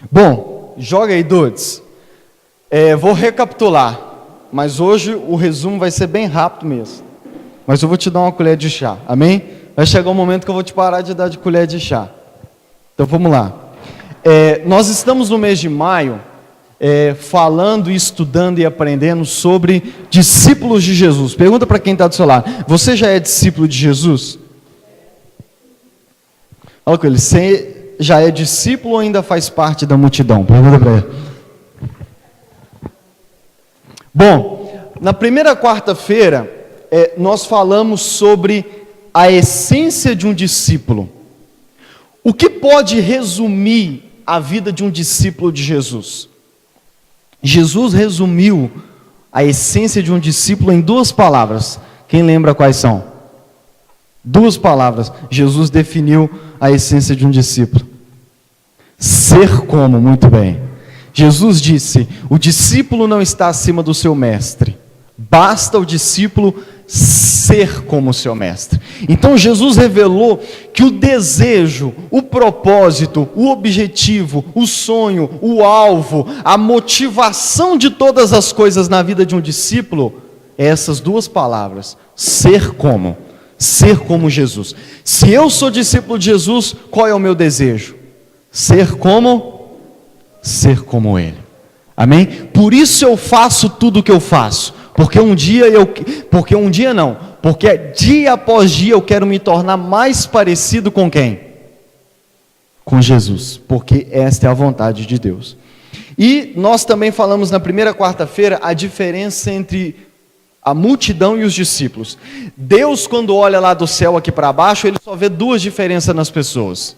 Bom, joga aí, Dudes. Vou recapitular, mas hoje o resumo vai ser bem rápido mesmo. Mas eu vou te dar uma colher de chá, amém? Vai chegar um momento que eu vou te parar de dar de colher de chá. Então vamos lá. Nós estamos no mês de maio, falando, estudando e aprendendo sobre discípulos de Jesus. Pergunta para quem está do seu lado: você já é discípulo de Jesus? Fala com ele: você já é discípulo ou ainda faz parte da multidão? Pergunta para ele. Bom, na primeira quarta-feira, nós falamos sobre a essência de um discípulo. O que pode resumir a vida de um discípulo de Jesus? Jesus resumiu a essência de um discípulo em 2 palavras. Quem lembra quais são? 2 palavras. Jesus definiu a essência de um discípulo: ser como. Muito bem. Jesus disse: o discípulo não está acima do seu mestre, basta o discípulo ser como o seu mestre. Então Jesus revelou que o desejo, o propósito, o objetivo, o sonho, o alvo, a motivação de todas as coisas na vida de um discípulo é essas 2 palavras: ser como Jesus. Se eu sou discípulo de Jesus, qual é o meu desejo? Ser como ele. Amém? Por isso eu faço tudo o que eu faço, porque dia após dia eu quero me tornar mais parecido com quem? Com Jesus, porque esta é a vontade de Deus. E nós também falamos na primeira quarta-feira a diferença entre a multidão e os discípulos. Deus, quando olha lá do céu aqui para baixo, ele só vê 2 diferenças nas pessoas: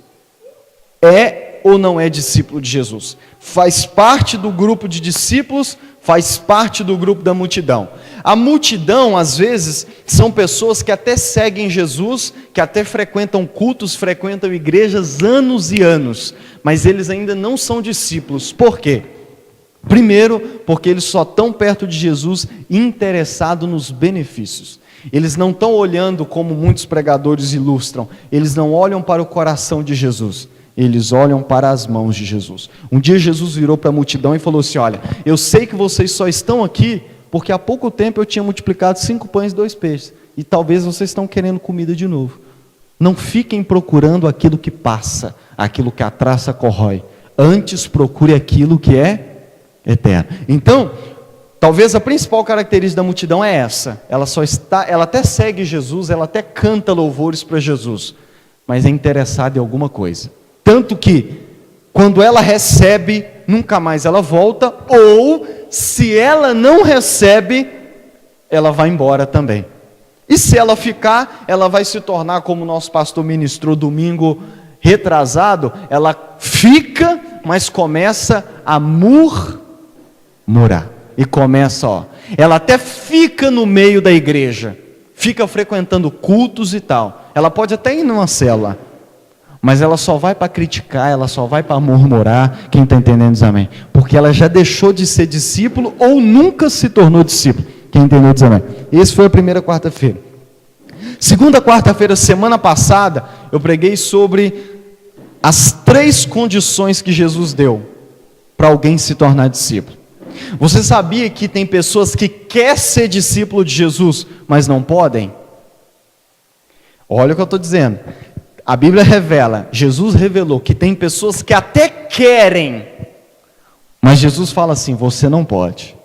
ou não é discípulo de Jesus, faz parte do grupo de discípulos, faz parte do grupo da multidão. A multidão, às vezes, são pessoas que até seguem Jesus, que até frequentam cultos, frequentam igrejas anos e anos, mas eles ainda não são discípulos. Por quê? Primeiro, porque eles só estão perto de Jesus interessados nos benefícios. Eles não estão olhando como muitos pregadores ilustram, eles não olham para o coração de Jesus, eles olham para as mãos de Jesus. Um dia Jesus virou para a multidão e falou assim: olha, eu sei que vocês só estão aqui porque há pouco tempo eu tinha multiplicado 5 pães e 2 peixes, e talvez vocês estão querendo comida de novo. Não fiquem procurando aquilo que passa, aquilo que a traça corrói, antes procure aquilo que é eterno. Então, talvez a principal característica da multidão é essa: ela até segue Jesus, ela até canta louvores para Jesus, mas é interessada em alguma coisa. Tanto que, quando ela recebe, nunca mais ela volta, ou, se ela não recebe, ela vai embora também. E se ela ficar, ela vai se tornar, como o nosso pastor ministrou domingo retrasado, ela fica, mas começa a murmurar. E começa, ela até fica no meio da igreja, fica frequentando cultos e tal. Ela pode até ir numa célula, mas ela só vai para criticar, ela só vai para murmurar. Quem está entendendo diz amém? Porque ela já deixou de ser discípulo ou nunca se tornou discípulo. Quem entendeu diz amém? Esse foi a primeira quarta-feira. Segunda quarta-feira, semana passada, eu preguei sobre as 3 condições que Jesus deu para alguém se tornar discípulo. Você sabia que tem pessoas que querem ser discípulo de Jesus, mas não podem? Olha o que eu estou dizendo. A Bíblia revela, Jesus revelou que tem pessoas que até querem, mas Jesus fala assim: você não pode.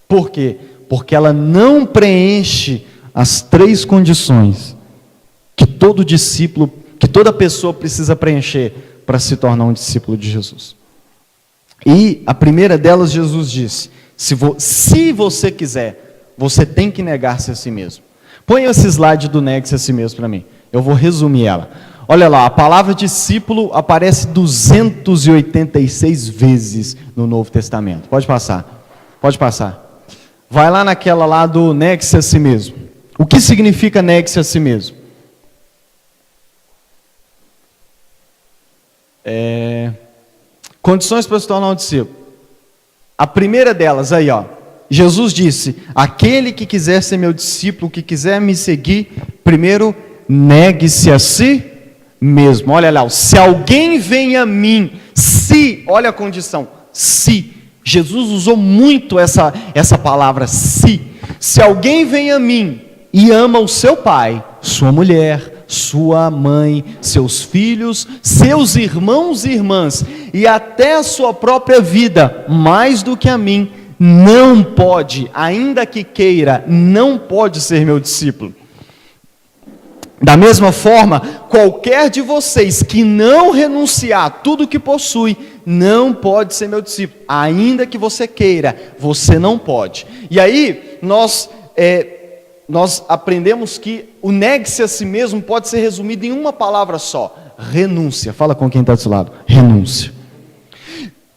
Por quê? Porque ela não preenche as 3 condições que todo discípulo, que toda pessoa precisa preencher para se tornar um discípulo de Jesus. E a primeira delas, Jesus disse: se você quiser, você tem que negar-se a si mesmo. Põe esse slide do negue-se a si mesmo para mim, eu vou resumir ela. Olha lá, a palavra discípulo aparece 286 vezes no Novo Testamento. Pode passar. Vai lá naquela lá do negue-se a si mesmo. O que significa negue-se a si mesmo? Condições para se tornar um discípulo. A primeira delas, aí Jesus disse: aquele que quiser ser meu discípulo, que quiser me seguir, primeiro negue-se a si mesmo. Olha lá, se alguém vem a mim se, olha a condição, se. Jesus usou muito essa palavra, se. Se alguém vem a mim e ama o seu pai, sua mulher, sua mãe, seus filhos, seus irmãos e irmãs, e até a sua própria vida, mais do que a mim, não pode, ainda que queira, não pode ser meu discípulo. Da mesma forma, qualquer de vocês que não renunciar a tudo que possui, não pode ser meu discípulo. Ainda que você queira, você não pode. E aí, nós aprendemos que o negue-se a si mesmo pode ser resumido em uma palavra só: renúncia. Fala com quem está do seu lado: renúncia.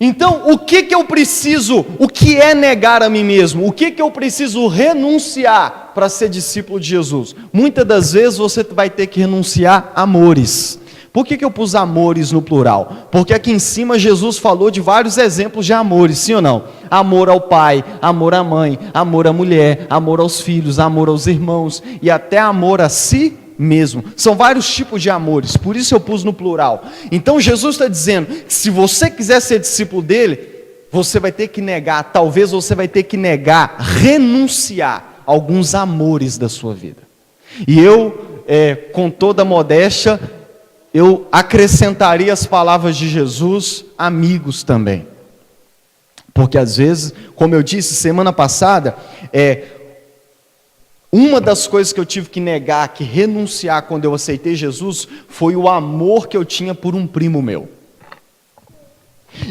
Então, o que eu preciso, o que é negar a mim mesmo? O que eu preciso renunciar para ser discípulo de Jesus? Muitas das vezes você vai ter que renunciar a amores. Por que eu pus amores no plural? Porque aqui em cima Jesus falou de vários exemplos de amores, sim ou não? Amor ao pai, amor à mãe, amor à mulher, amor aos filhos, amor aos irmãos e até amor a si mesmo. São vários tipos de amores, por isso eu pus no plural. Então Jesus está dizendo que se você quiser ser discípulo dele, você vai ter que negar, talvez você vai ter que negar, renunciar a alguns amores da sua vida. E eu, com toda modéstia, eu acrescentaria as palavras de Jesus, amigos também. Porque às vezes, como eu disse semana passada, uma das coisas que eu tive que negar, que renunciar quando eu aceitei Jesus, foi o amor que eu tinha por um primo meu.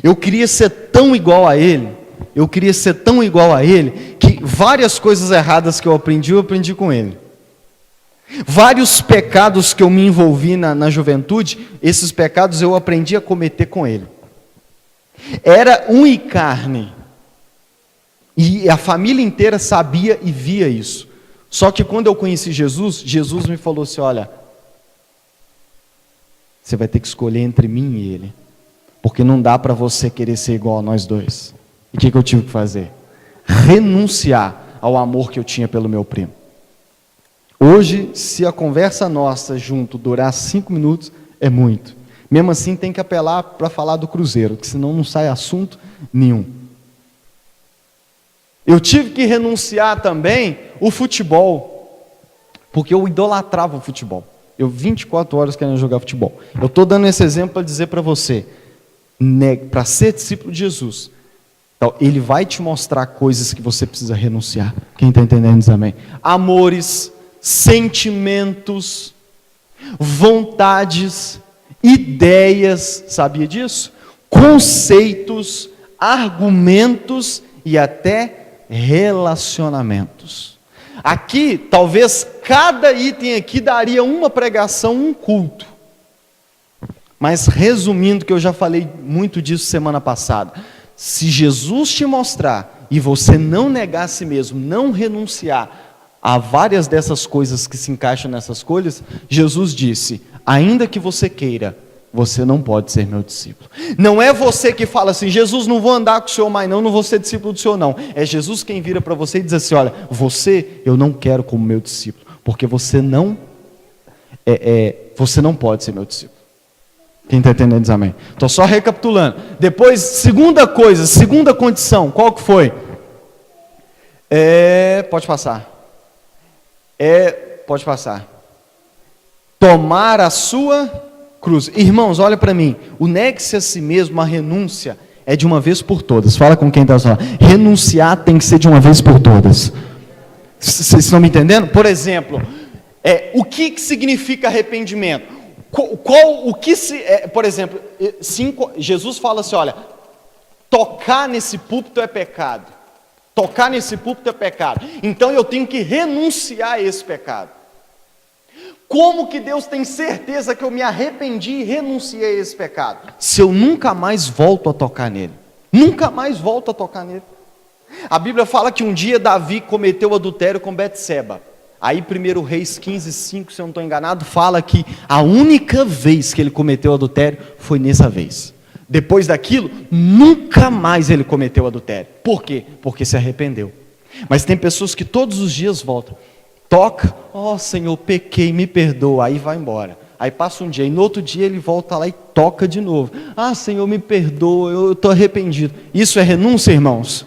Eu queria ser tão igual a ele, que várias coisas erradas que eu aprendi com ele. Vários pecados que eu me envolvi na juventude, esses pecados eu aprendi a cometer com ele. Era unha e carne, e a família inteira sabia e via isso. Só que quando eu conheci Jesus, Jesus me falou assim: olha, você vai ter que escolher entre mim e ele, porque não dá para você querer ser igual a nós dois. E o que eu tive que fazer? Renunciar ao amor que eu tinha pelo meu primo. Hoje, se a conversa nossa junto durar 5 minutos, é muito. Mesmo assim, tem que apelar para falar do Cruzeiro, que senão não sai assunto nenhum. Eu tive que renunciar também o futebol, porque eu idolatrava o futebol. Eu 24 horas querendo jogar futebol. Eu estou dando esse exemplo para dizer para você, para ser discípulo de Jesus, então, ele vai te mostrar coisas que você precisa renunciar. Quem está entendendo diz amém? Amores, sentimentos, vontades, ideias, sabia disso? Conceitos, argumentos e até relacionamentos. Aqui, talvez cada item aqui daria uma pregação, um culto. Mas resumindo, que eu já falei muito disso semana passada, se Jesus te mostrar e você não negar a si mesmo, não renunciar a várias dessas coisas que se encaixam nessas coisas, Jesus disse: ainda que você queira, você não pode ser meu discípulo. Não é você que fala assim: Jesus, não vou andar com o Senhor mais não vou ser discípulo do Senhor não. É Jesus quem vira para você e diz assim: olha, você eu não quero como meu discípulo, porque você não pode ser meu discípulo. Quem está entendendo diz amém. Estou só recapitulando. Depois, segunda condição, qual que foi? Pode passar. Pode passar. Tomar a sua cruz. Irmãos, olha para mim. O negue-se a si mesmo, a renúncia, é de uma vez por todas. Fala com quem está falando. Renunciar tem que ser de uma vez por todas. Vocês estão me entendendo? Por exemplo, o que significa arrependimento? Por exemplo, Jesus fala assim: olha, tocar nesse púlpito é pecado. Tocar nesse púlpito é pecado. Então eu tenho que renunciar a esse pecado. Como que Deus tem certeza que eu me arrependi e renunciei a esse pecado? Se eu nunca mais volto a tocar nele. Nunca mais volto a tocar nele. A Bíblia fala que um dia Davi cometeu adultério com Betseba. Aí 1 Reis 15:5, se eu não estou enganado, fala que a única vez que ele cometeu adultério foi nessa vez. Depois daquilo, nunca mais ele cometeu adultério. Por quê? Porque se arrependeu. Mas tem pessoas que todos os dias voltam. Toca, Senhor, pequei, me perdoa, aí vai embora. Aí passa um dia, e no outro dia ele volta lá e toca de novo. Ah, Senhor, me perdoa, eu estou arrependido. Isso é renúncia, irmãos?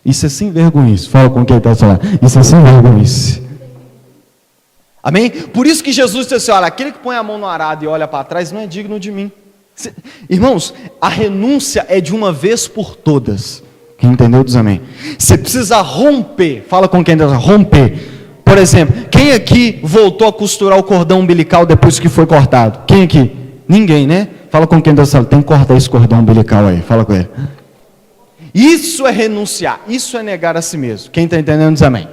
Isso é sem vergonhice. Fala com quem está falando. Isso é sem vergonhice. Amém? Por isso que Jesus disse assim, olha, aquele que põe a mão no arado e olha para trás não é digno de mim. Irmãos, a renúncia é de uma vez por todas. Quem entendeu diz amém. Você precisa romper. Fala com quem está falando, romper. Por exemplo, quem aqui voltou a costurar o cordão umbilical depois que foi cortado? Quem aqui? Ninguém, né? Fala com quem está falando, tem que cortar esse cordão umbilical aí. Fala com ele. Isso é renunciar, isso é negar a si mesmo. Quem está entendendo diz amém.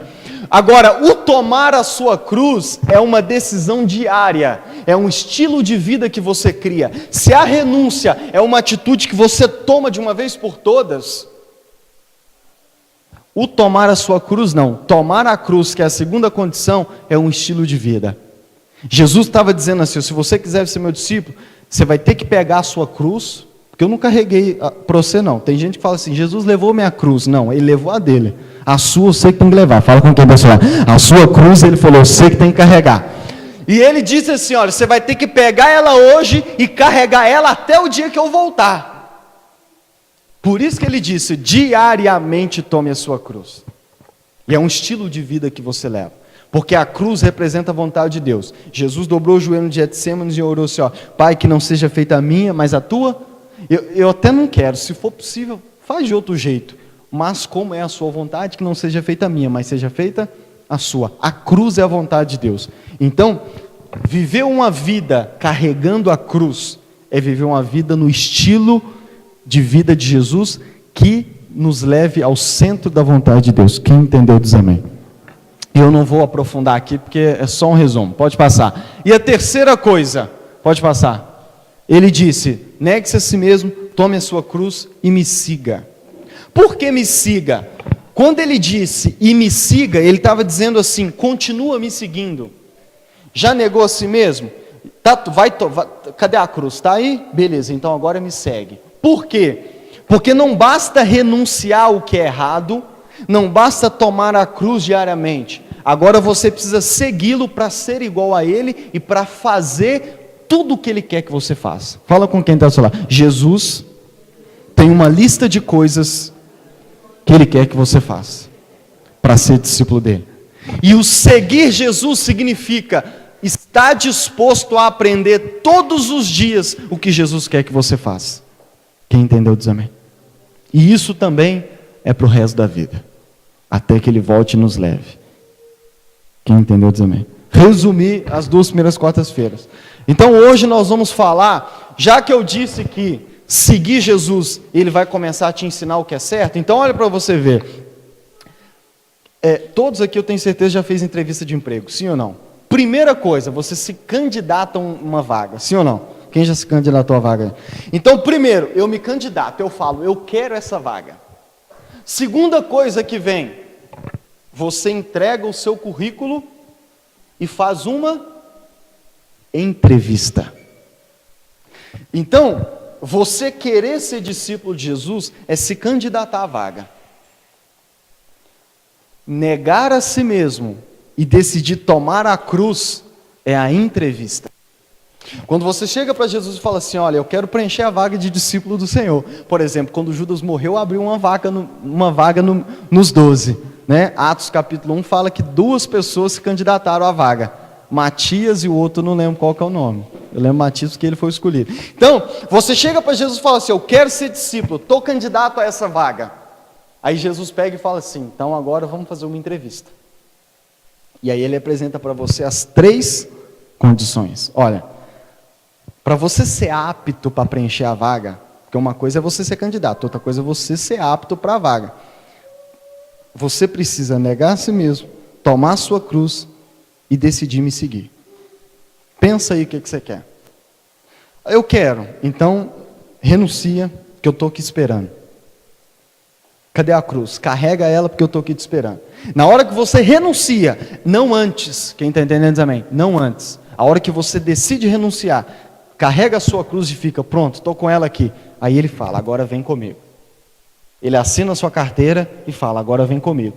Agora, o tomar a sua cruz é uma decisão diária, é um estilo de vida que você cria. Se a renúncia é uma atitude que você toma de uma vez por todas, o tomar a sua cruz não. Tomar a cruz, que é a segunda condição, é um estilo de vida. Jesus estava dizendo assim, se você quiser ser meu discípulo, você vai ter que pegar a sua cruz, porque eu não carreguei para você não. Tem gente que fala assim, Jesus levou minha cruz. Não, ele levou a dele. A sua eu sei que tem que levar. Fala com quem vai falar. A sua cruz, ele falou, eu sei que tem que carregar. E ele disse assim, olha, você vai ter que pegar ela hoje e carregar ela até o dia que eu voltar. Por isso que ele disse, diariamente tome a sua cruz. E é um estilo de vida que você leva. Porque a cruz representa a vontade de Deus. Jesus dobrou o joelho no Getsêmanis e orou assim, ó, Pai, que não seja feita a minha, mas a tua. Eu até não quero, se for possível, faz de outro jeito. Mas como é a sua vontade, que não seja feita a minha, mas seja feita a sua. A cruz é a vontade de Deus. Então, viver uma vida carregando a cruz, é viver uma vida no estilo de vida de Jesus, que nos leve ao centro da vontade de Deus. Quem entendeu diz amém. Eu não vou aprofundar aqui, porque é só um resumo, pode passar. E a terceira coisa, pode passar. Ele disse, negue-se a si mesmo, tome a sua cruz e me siga. Por que me siga? Quando ele disse, e me siga, ele estava dizendo assim, continua me seguindo. Já negou a si mesmo? Cadê a cruz? Está aí? Beleza, então agora me segue. Por quê? Porque não basta renunciar ao que é errado, não basta tomar a cruz diariamente. Agora você precisa segui-lo para ser igual a ele e para fazer tudo o que ele quer que você faça. Fala com quem está ao seu lado. Jesus tem uma lista de coisas que ele quer que você faça para ser discípulo dele. E o seguir Jesus significa estar disposto a aprender todos os dias o que Jesus quer que você faça. Quem entendeu diz amém. E isso também é para o resto da vida, até que ele volte e nos leve. Quem entendeu diz amém. Resumir as 2 primeiras quartas-feiras. Então hoje nós vamos falar, já que eu disse que seguir Jesus, ele vai começar a te ensinar o que é certo, então olha para você ver. Todos aqui eu tenho certeza já fez entrevista de emprego, sim ou não? Primeira coisa, você se candidata a uma vaga, sim ou não? Quem já se candidatou à vaga? Então, primeiro, eu me candidato, eu falo, eu quero essa vaga. Segunda coisa que vem, você entrega o seu currículo e faz uma entrevista. Então, você querer ser discípulo de Jesus é se candidatar à vaga. Negar a si mesmo e decidir tomar a cruz é a entrevista. Quando você chega para Jesus e fala assim, olha, eu quero preencher a vaga de discípulo do Senhor. Por exemplo, quando Judas morreu, abriu uma vaga nos 12. Né? Atos capítulo 1 fala que 2 pessoas se candidataram à vaga. Matias e o outro, não lembro qual que é o nome. Eu lembro Matias porque ele foi escolhido. Então, você chega para Jesus e fala assim, eu quero ser discípulo, estou candidato a essa vaga. Aí Jesus pega e fala assim, então agora vamos fazer uma entrevista. E aí ele apresenta para você as 3 condições. Olha, para você ser apto para preencher a vaga, porque uma coisa é você ser candidato, outra coisa é você ser apto para a vaga. Você precisa negar a si mesmo, tomar a sua cruz e decidir me seguir. Pensa aí o que você quer. Eu quero, então renuncia, que eu estou aqui esperando. Cadê a cruz? Carrega ela porque eu estou aqui te esperando. Na hora que você renuncia, não antes, quem está entendendo diz amém? Não antes. A hora que você decide renunciar, carrega a sua cruz e fica, pronto, estou com ela aqui. Aí ele fala, agora vem comigo. Ele assina a sua carteira e fala, agora vem comigo.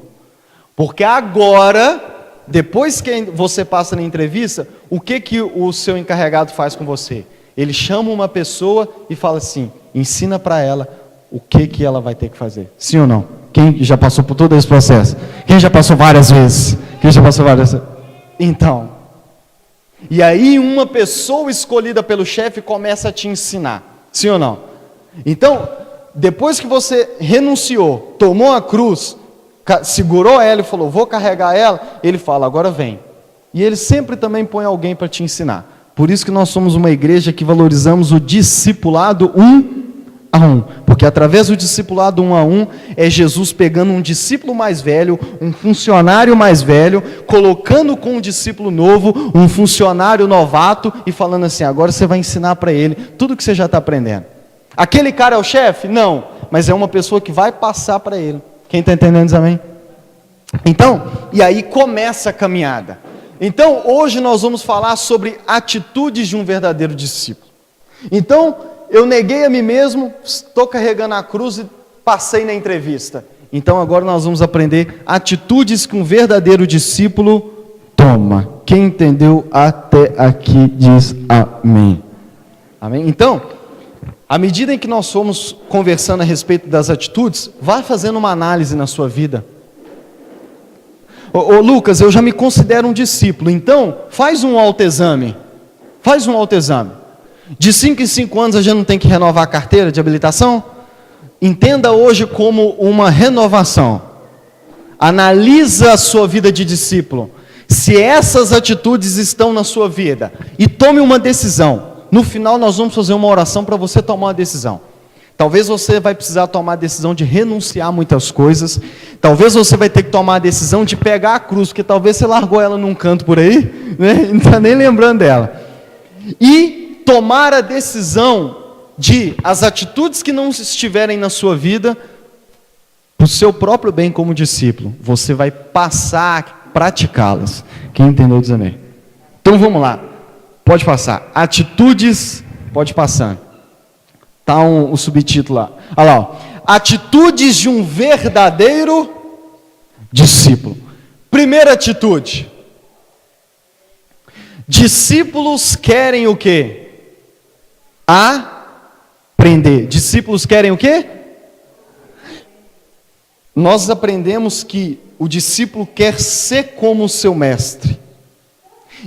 Porque agora depois que você passa na entrevista, o que o seu encarregado faz com você? Ele chama uma pessoa e fala assim, ensina para ela o que ela vai ter que fazer. Sim ou não? Quem já passou por todo esse processo? Quem já passou várias vezes? Quem já passou várias vezes? Então, e aí uma pessoa escolhida pelo chefe começa a te ensinar. Sim ou não? Então, depois que você renunciou, tomou a cruz, segurou ela e falou, vou carregar ela, ele fala, agora vem. E ele sempre também põe alguém para te ensinar. Por isso que nós somos uma igreja que valorizamos o discipulado 1 a 1. Porque através do discipulado 1 a 1, é Jesus pegando um discípulo mais velho, um funcionário mais velho, colocando com um discípulo novo, um funcionário novato, e falando assim, agora você vai ensinar para ele tudo que você já está aprendendo. Aquele cara é o chefe? Não, mas é uma pessoa que vai passar para ele. Quem está entendendo, diz amém? Então, e aí começa a caminhada. Então, hoje nós vamos falar sobre atitudes de um verdadeiro discípulo. Então, eu neguei a mim mesmo, estou carregando a cruz e passei na entrevista. Então, agora nós vamos aprender atitudes que um verdadeiro discípulo toma. Quem entendeu até aqui diz amém. Amém? Então, à medida em que nós fomos conversando a respeito das atitudes, vá fazendo uma análise na sua vida. Ô Lucas, eu já me considero um discípulo, então faz um autoexame. Faz um autoexame. De 5 em 5 anos a gente não tem que renovar a carteira de habilitação? Entenda hoje como uma renovação. Analisa a sua vida de discípulo. Se essas atitudes estão na sua vida, e tome uma decisão. No final nós vamos fazer uma oração para você tomar uma decisão. Talvez você vai precisar tomar a decisão de renunciar a muitas coisas. Talvez você vai ter que tomar a decisão de pegar a cruz, porque talvez você largou ela num canto por aí, né? Não está nem lembrando dela. E tomar a decisão de as atitudes que não estiverem na sua vida, para o seu próprio bem como discípulo, você vai passar a praticá-las. Quem entendeu diz amém. Então vamos lá. Pode passar. Atitudes, pode passar. Está o subtítulo lá. Olha lá. Ó. Atitudes de um verdadeiro discípulo. Primeira atitude. Discípulos querem o quê? Aprender. Discípulos querem o quê? Nós aprendemos que o discípulo quer ser como o seu mestre.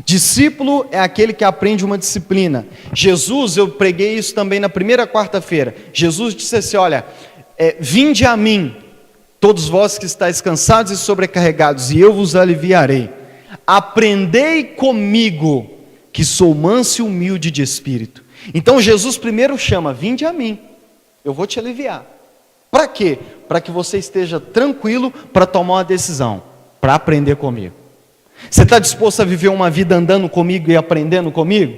Discípulo é aquele que aprende uma disciplina. Jesus, eu preguei isso também na primeira quarta-feira. Jesus disse assim, olha, vinde a mim, todos vós que estáis cansados e sobrecarregados, e eu vos aliviarei. Aprendei comigo, que sou manso e humilde de espírito. Então Jesus primeiro chama, vinde a mim, eu vou te aliviar. Para quê? Para que você esteja tranquilo para tomar uma decisão, para aprender comigo. Você está disposto a viver uma vida andando comigo e aprendendo comigo?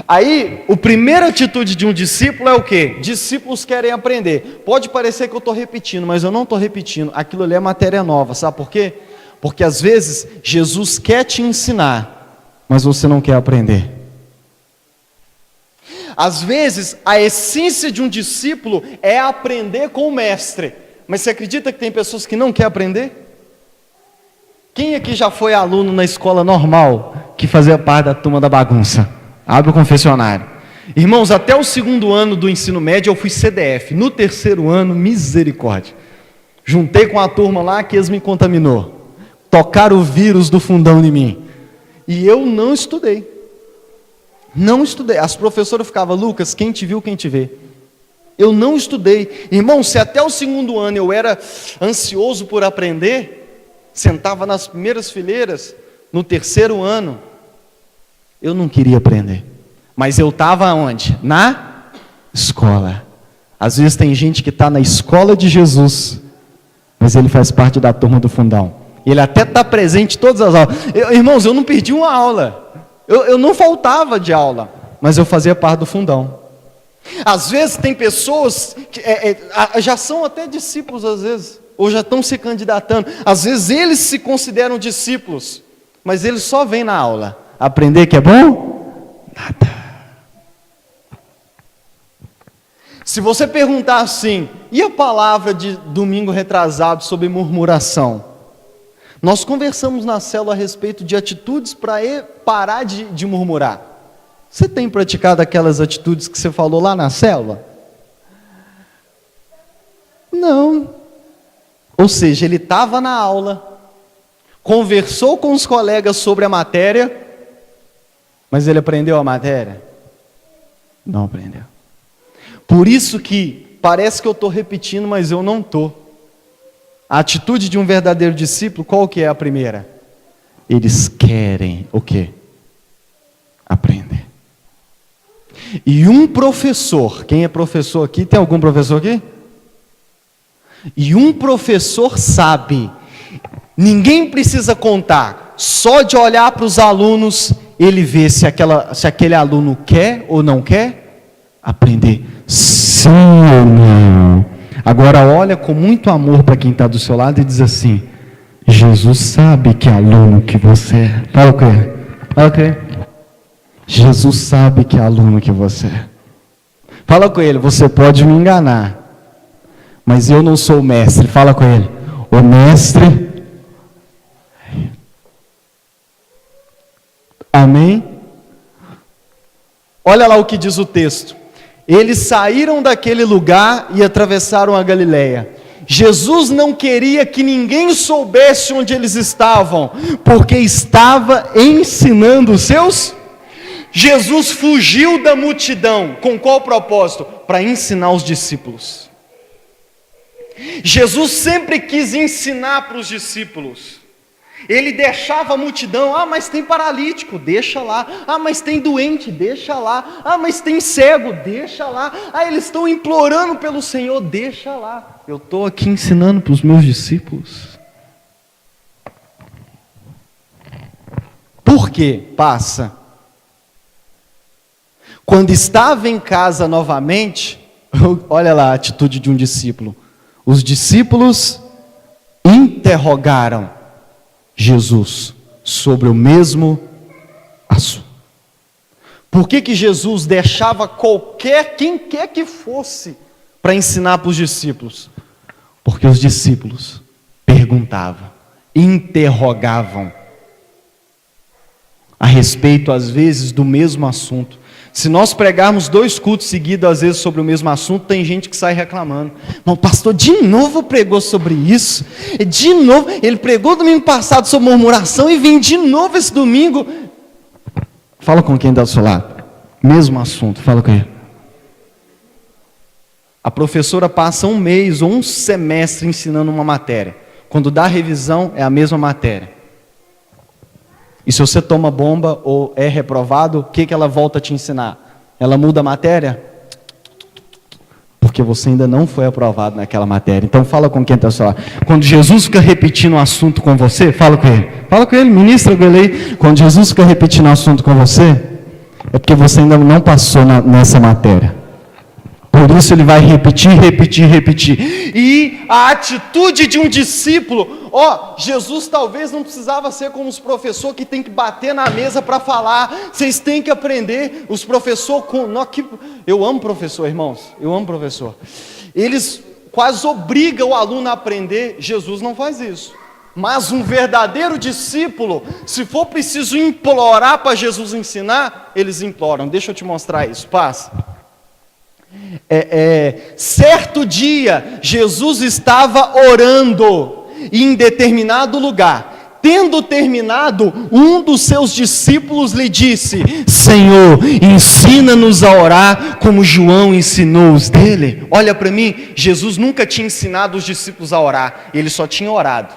Aí, a primeira atitude de um discípulo é o quê? Discípulos querem aprender. Pode parecer que eu estou repetindo, mas eu não estou repetindo. Aquilo ali é matéria nova, sabe por quê? Porque às vezes, Jesus quer te ensinar, mas você não quer aprender. Às vezes, a essência de um discípulo é aprender com o mestre. Mas você acredita que tem pessoas que não querem aprender? Quem aqui já foi aluno na escola normal, que fazia parte da turma da bagunça? Abre o confessionário. Irmãos, até o 2º ano do ensino médio eu fui CDF. No 3º ano, misericórdia. Juntei com a turma lá que eles me contaminou. Tocaram o vírus do fundão em mim. E eu não estudei. Não estudei. As professoras ficavam, Lucas, quem te viu, quem te vê. Eu não estudei. Irmão, se até o 2º ano eu era ansioso por aprender, sentava nas primeiras fileiras, no 3º ano, eu não queria aprender. Mas eu estava onde? Na escola. Às vezes tem gente que está na escola de Jesus, mas ele faz parte da turma do fundão. Ele até está presente em todas as aulas. Irmãos, eu não perdi uma aula. Eu não faltava de aula, mas eu fazia parte do fundão. Às vezes tem pessoas que já são até discípulos, às vezes, ou já estão se candidatando. Às vezes eles se consideram discípulos, mas eles só vêm na aula. Aprender que é bom? Nada. Se você perguntar assim, e a palavra de domingo retrasado sobre murmuração? Nós conversamos na célula a respeito de atitudes para parar de murmurar. Você tem praticado aquelas atitudes que você falou lá na célula? Não. Ou seja, ele estava na aula, conversou com os colegas sobre a matéria, mas ele aprendeu a matéria? Não aprendeu. Por isso que parece que eu estou repetindo, mas eu não estou. A atitude de um verdadeiro discípulo, qual que é a primeira? Eles querem o quê? Aprender. E um professor, quem é professor aqui? Tem algum professor aqui? E um professor sabe, ninguém precisa contar, só de olhar para os alunos, ele vê se aquele aluno quer ou não quer aprender. Sim ou não? Agora olha com muito amor para quem está do seu lado e diz assim: Jesus sabe que aluno que você é. Fala o quê? Fala o quê? Jesus sabe que aluno que você é. Fala com ele: você pode me enganar, mas eu não sou o mestre. Fala com ele: o mestre. Amém? Olha lá o que diz o texto. Eles saíram daquele lugar e atravessaram a Galileia. Jesus não queria que ninguém soubesse onde eles estavam, porque estava ensinando os seus. Jesus fugiu da multidão, com qual propósito? Para ensinar os discípulos. Jesus sempre quis ensinar para os discípulos. Ele deixava a multidão: ah, mas tem paralítico, deixa lá. Ah, mas tem doente, deixa lá. Ah, mas tem cego, deixa lá. Ah, eles estão implorando pelo Senhor, deixa lá. Eu estou aqui ensinando para os meus discípulos. Por quê? Passa. Quando estava em casa novamente, olha lá a atitude de um discípulo. Os discípulos interrogaram Jesus sobre o mesmo assunto. Por que Jesus deixava quem quer que fosse para ensinar para os discípulos? Porque os discípulos perguntavam, interrogavam a respeito às vezes do mesmo assunto. Se nós pregarmos 2 cultos seguidos, às vezes, sobre o mesmo assunto, tem gente que sai reclamando: mas o pastor de novo pregou sobre isso, de novo, ele pregou domingo passado sobre murmuração e vem de novo esse domingo. Fala com quem está do seu lado, mesmo assunto, fala com ele. A professora passa 1 mês ou 1 semestre ensinando uma matéria, quando dá revisão é a mesma matéria. E se você toma bomba ou é reprovado, o que ela volta a te ensinar? Ela muda a matéria? Porque você ainda não foi aprovado naquela matéria. Então fala com quem está ao seu lado. Quando Jesus fica repetindo um assunto com você, fala com ele. Fala com ele, ministra com ele aí. Quando Jesus fica repetindo um assunto com você, é porque você ainda não passou nessa matéria. Por isso ele vai repetir. E a atitude de um discípulo, Jesus talvez não precisava ser como os professores que tem que bater na mesa para falar. Vocês têm que aprender. Os professores, eu amo professor, irmãos, eu amo professor. Eles quase obrigam o aluno a aprender. Jesus não faz isso. Mas um verdadeiro discípulo, se for preciso implorar para Jesus ensinar, eles imploram. Deixa eu te mostrar isso, passa. Certo dia, Jesus estava orando em determinado lugar. Tendo terminado, um dos seus discípulos lhe disse: Senhor, ensina-nos a orar como João ensinou os dele. Olha para mim, Jesus nunca tinha ensinado os discípulos a orar, ele só tinha orado.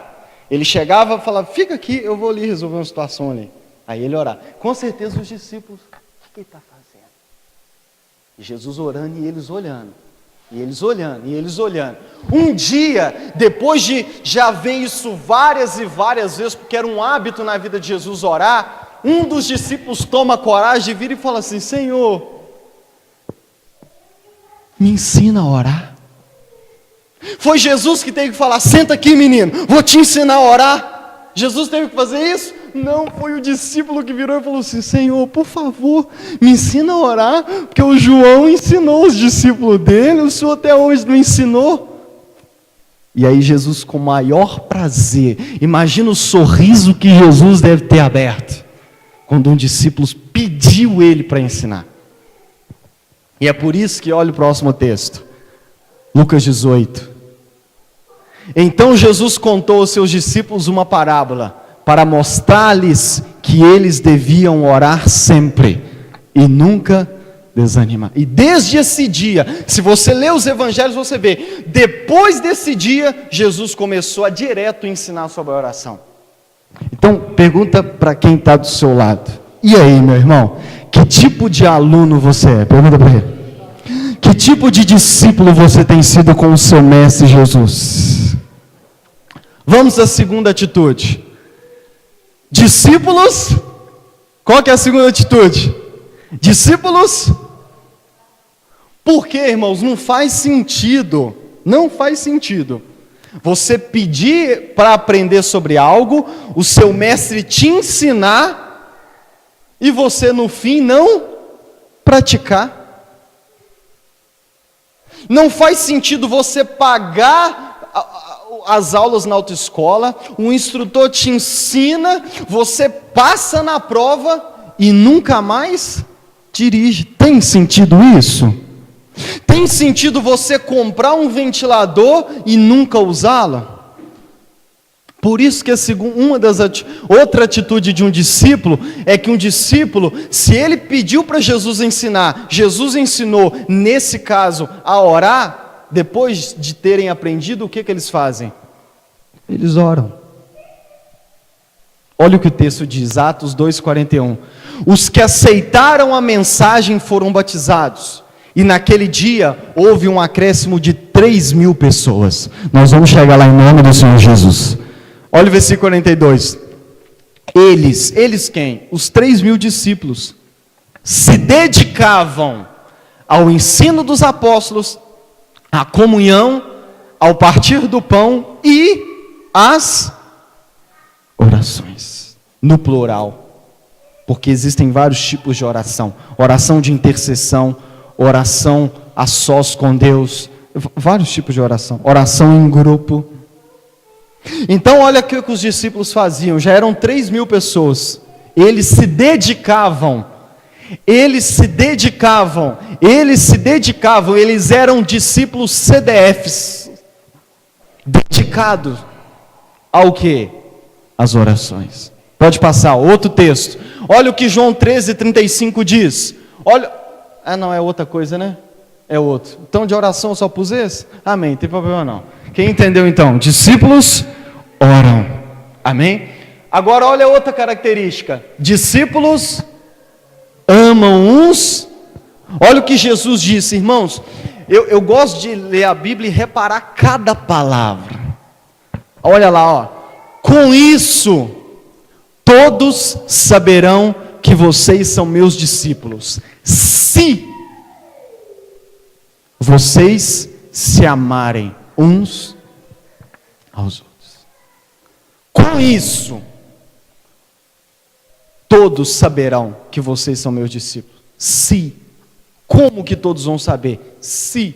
Ele chegava e falava: fica aqui, eu vou ali resolver uma situação ali. Aí ele orava. Com certeza os discípulos: o que ele está fazendo? E Jesus orando e eles olhando. E eles olhando, e eles olhando. Um dia, depois de já ver isso várias e várias vezes, porque era um hábito na vida de Jesus orar, um dos discípulos toma coragem de vir e fala assim: Senhor, me ensina a orar. Foi Jesus que teve que falar: senta aqui, menino, vou te ensinar a orar. Jesus teve que fazer isso? Não, foi o discípulo que virou e falou assim: Senhor, por favor, me ensina a orar, porque o João ensinou os discípulos dele, o Senhor até hoje não ensinou. E aí Jesus, com maior prazer, imagina o sorriso que Jesus deve ter aberto, quando um discípulo pediu ele para ensinar. E é por isso que olha o próximo texto, Lucas 18. Então Jesus contou aos seus discípulos uma parábola, para mostrar-lhes que eles deviam orar sempre, e nunca desanimar. E desde esse dia, se você ler os evangelhos, você vê, depois desse dia, Jesus começou a direto ensinar sobre a oração. Então, pergunta para quem está do seu lado, e aí, meu irmão, que tipo de aluno você é? Pergunta para ele. Que tipo de discípulo você tem sido com o seu mestre Jesus? Vamos à segunda atitude. Discípulos, qual que é a segunda atitude? Discípulos, porque, irmãos, não faz sentido você pedir para aprender sobre algo, o seu mestre te ensinar, e você no fim não praticar. Não faz sentido você pagar as aulas na autoescola, o instrutor te ensina, você passa na prova e nunca mais dirige. Tem sentido isso? Tem sentido você comprar um ventilador e nunca usá-lo? Por isso que outra atitude de um discípulo é que um discípulo, se ele pediu para Jesus ensinar, Jesus ensinou, nesse caso, a orar, depois de terem aprendido, o que eles fazem? Eles oram. Olha o que o texto diz, Atos 2,41. Os que aceitaram a mensagem foram batizados, e naquele dia houve um acréscimo de 3.000 pessoas. Nós vamos chegar lá em nome do Senhor Jesus. Olha o versículo 42. Eles quem? Os 3.000 discípulos se dedicavam ao ensino dos apóstolos, à comunhão, ao partir do pão e às orações, no plural, porque existem vários tipos de oração: oração de intercessão, oração a sós com Deus, vários tipos de oração, oração em grupo. Então olha o que os discípulos faziam, já eram 3.000 pessoas, eles se dedicavam, eles eram discípulos CDFs, dedicados ao que? As orações. Pode passar, outro texto, olha o que João 13,35 diz, olha, não é outra coisa, né? É outro. Então de oração eu só pus esse? Amém, não tem problema não. Quem entendeu então? Discípulos oram. Amém? Agora olha outra característica. Discípulos amam uns. Olha o que Jesus disse, irmãos. Eu gosto de ler a Bíblia e reparar cada palavra. Olha lá, ó. Com isso, todos saberão que vocês são meus discípulos, se vocês se amarem uns aos outros. Com isso, todos saberão que vocês são meus discípulos. Se. Como que todos vão saber? Se.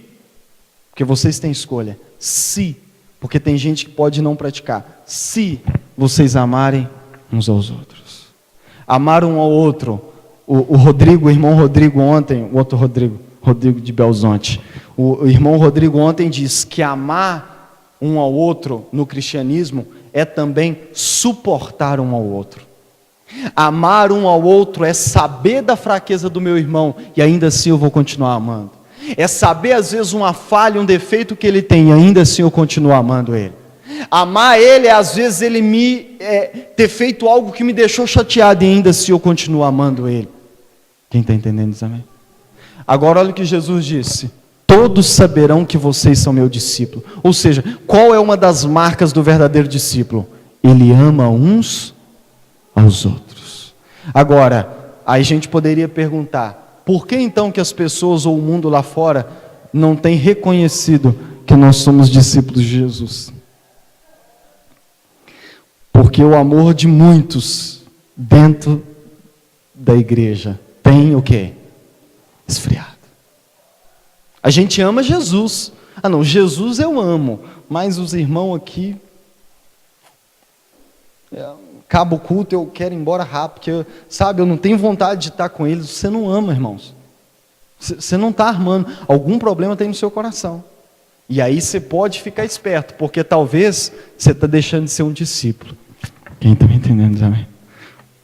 Porque vocês têm escolha. Se. Porque tem gente que pode não praticar. Se vocês amarem uns aos outros. Amar um ao outro. O irmão Rodrigo ontem, o outro Rodrigo de Belzonte. O irmão Rodrigo ontem disse que amar um ao outro no cristianismo é também suportar um ao outro. Amar um ao outro é saber da fraqueza do meu irmão e ainda assim eu vou continuar amando. É saber às vezes uma falha, um defeito que ele tem e ainda assim eu continuo amando ele. Amar ele é às vezes ele ter feito algo que me deixou chateado e ainda assim eu continuo amando ele. Quem está entendendo isso, amém? Agora olha o que Jesus disse: todos saberão que vocês são meu discípulo. Ou seja, qual é uma das marcas do verdadeiro discípulo? Ele ama uns aos outros. Agora, aí a gente poderia perguntar, por que então que as pessoas ou o mundo lá fora não tem reconhecido que nós somos discípulos de Jesus? Porque o amor de muitos dentro da igreja tem o quê? Esfriado. A gente ama Jesus, Ah não, Jesus eu amo, mas os irmãos aqui, acaba o culto, eu quero ir embora rápido, porque, sabe, eu não tenho vontade de estar com eles. Você não ama, irmãos. Você não está armando. Algum problema tem no seu coração. E aí você pode ficar esperto, porque talvez você está deixando de ser um discípulo. Quem está me entendendo, amém?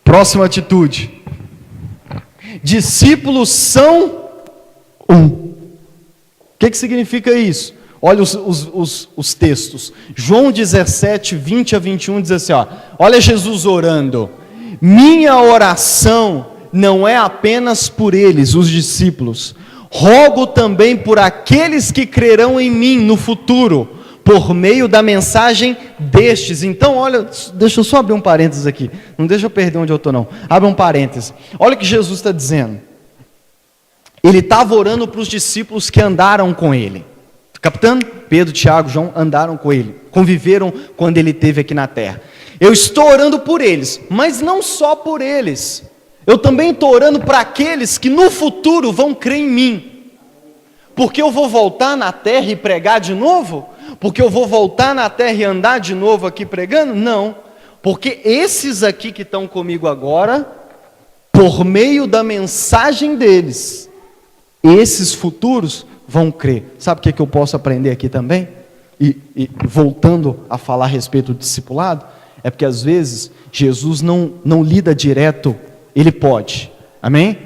Próxima atitude. Discípulos são um. O que significa isso? Olha os textos. João 17, 20 a 21 diz assim, ó, olha Jesus orando. Minha oração não é apenas por eles, os discípulos. Rogo também por aqueles que crerão em mim no futuro, por meio da mensagem destes. Então, olha, deixa eu só abrir um parênteses aqui. Não deixa eu perder onde eu estou, não. Abre um parênteses. Olha o que Jesus está dizendo. Ele estava orando para os discípulos que andaram com ele. Capitão Pedro, Tiago, João andaram com ele, conviveram quando ele esteve aqui na terra. Eu estou orando por eles, mas não só por eles. Eu também estou orando para aqueles que no futuro vão crer em mim. Porque eu vou voltar na terra e pregar de novo? Porque eu vou voltar na terra e andar de novo aqui pregando? Não. Porque esses aqui que estão comigo agora, por meio da mensagem deles, esses futuros vão crer. Sabe o que eu posso aprender aqui também? E voltando a falar a respeito do discipulado, é porque às vezes Jesus não lida direto, ele pode, amém?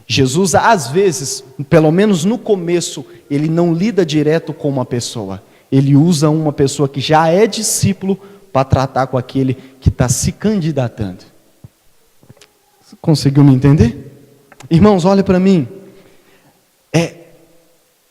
Jesus às vezes, pelo menos no começo, ele não lida direto com uma pessoa, ele usa uma pessoa que já é discípulo para tratar com aquele que está se candidatando. Conseguiu me entender? Irmãos, olha para mim,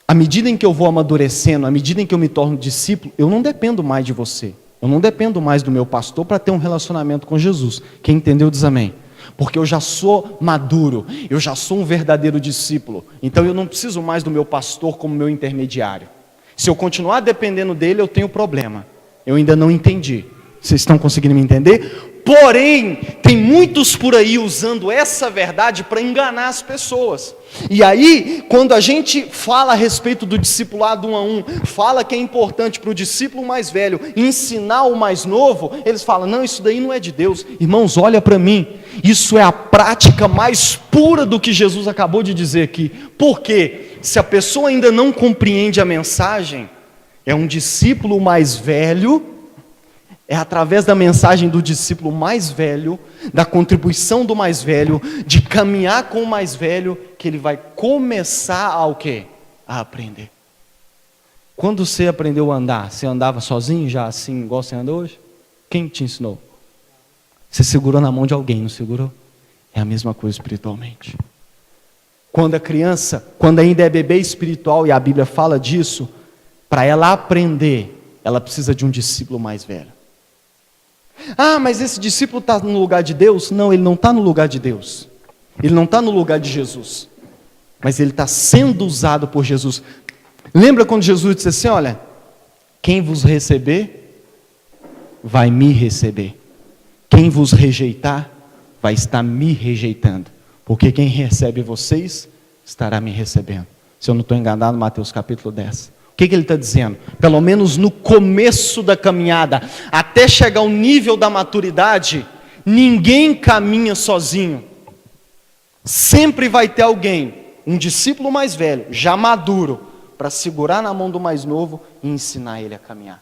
à medida em que eu vou amadurecendo, à medida em que eu me torno discípulo, eu não dependo mais de você. Eu não dependo mais do meu pastor para ter um relacionamento com Jesus. Quem entendeu diz amém. Porque eu já sou maduro, eu já sou um verdadeiro discípulo. Então eu não preciso mais do meu pastor como meu intermediário. Se eu continuar dependendo dele, eu tenho problema. Eu ainda não entendi. Vocês estão conseguindo me entender? Porém, tem muitos por aí usando essa verdade para enganar as pessoas. E aí, quando a gente fala a respeito do discipulado 1 a 1, fala que é importante para o discípulo mais velho ensinar o mais novo, eles falam, não, isso daí não é de Deus. Irmãos, olha para mim, isso é a prática mais pura do que Jesus acabou de dizer aqui. Por quê? Se a pessoa ainda não compreende a mensagem, é um discípulo mais velho. É através da mensagem do discípulo mais velho, da contribuição do mais velho, de caminhar com o mais velho, que ele vai começar a o quê? A aprender. Quando você aprendeu a andar, você andava sozinho já assim, igual você anda hoje? Quem te ensinou? Você segurou na mão de alguém, não segurou? É a mesma coisa espiritualmente. Quando a criança, quando ainda é bebê espiritual, e a Bíblia fala disso, para ela aprender, ela precisa de um discípulo mais velho. Ah, mas esse discípulo está no lugar de Deus? Não, ele não está no lugar de Deus. Ele não está no lugar de Jesus. Mas ele está sendo usado por Jesus. Lembra quando Jesus disse assim, olha, quem vos receber, vai me receber. Quem vos rejeitar, vai estar me rejeitando. Porque quem recebe vocês, estará me recebendo. Se eu não estou enganado, Mateus capítulo 10. O que ele está dizendo? Pelo menos no começo da caminhada, até chegar ao nível da maturidade, ninguém caminha sozinho. Sempre vai ter alguém, um discípulo mais velho, já maduro, para segurar na mão do mais novo e ensinar ele a caminhar.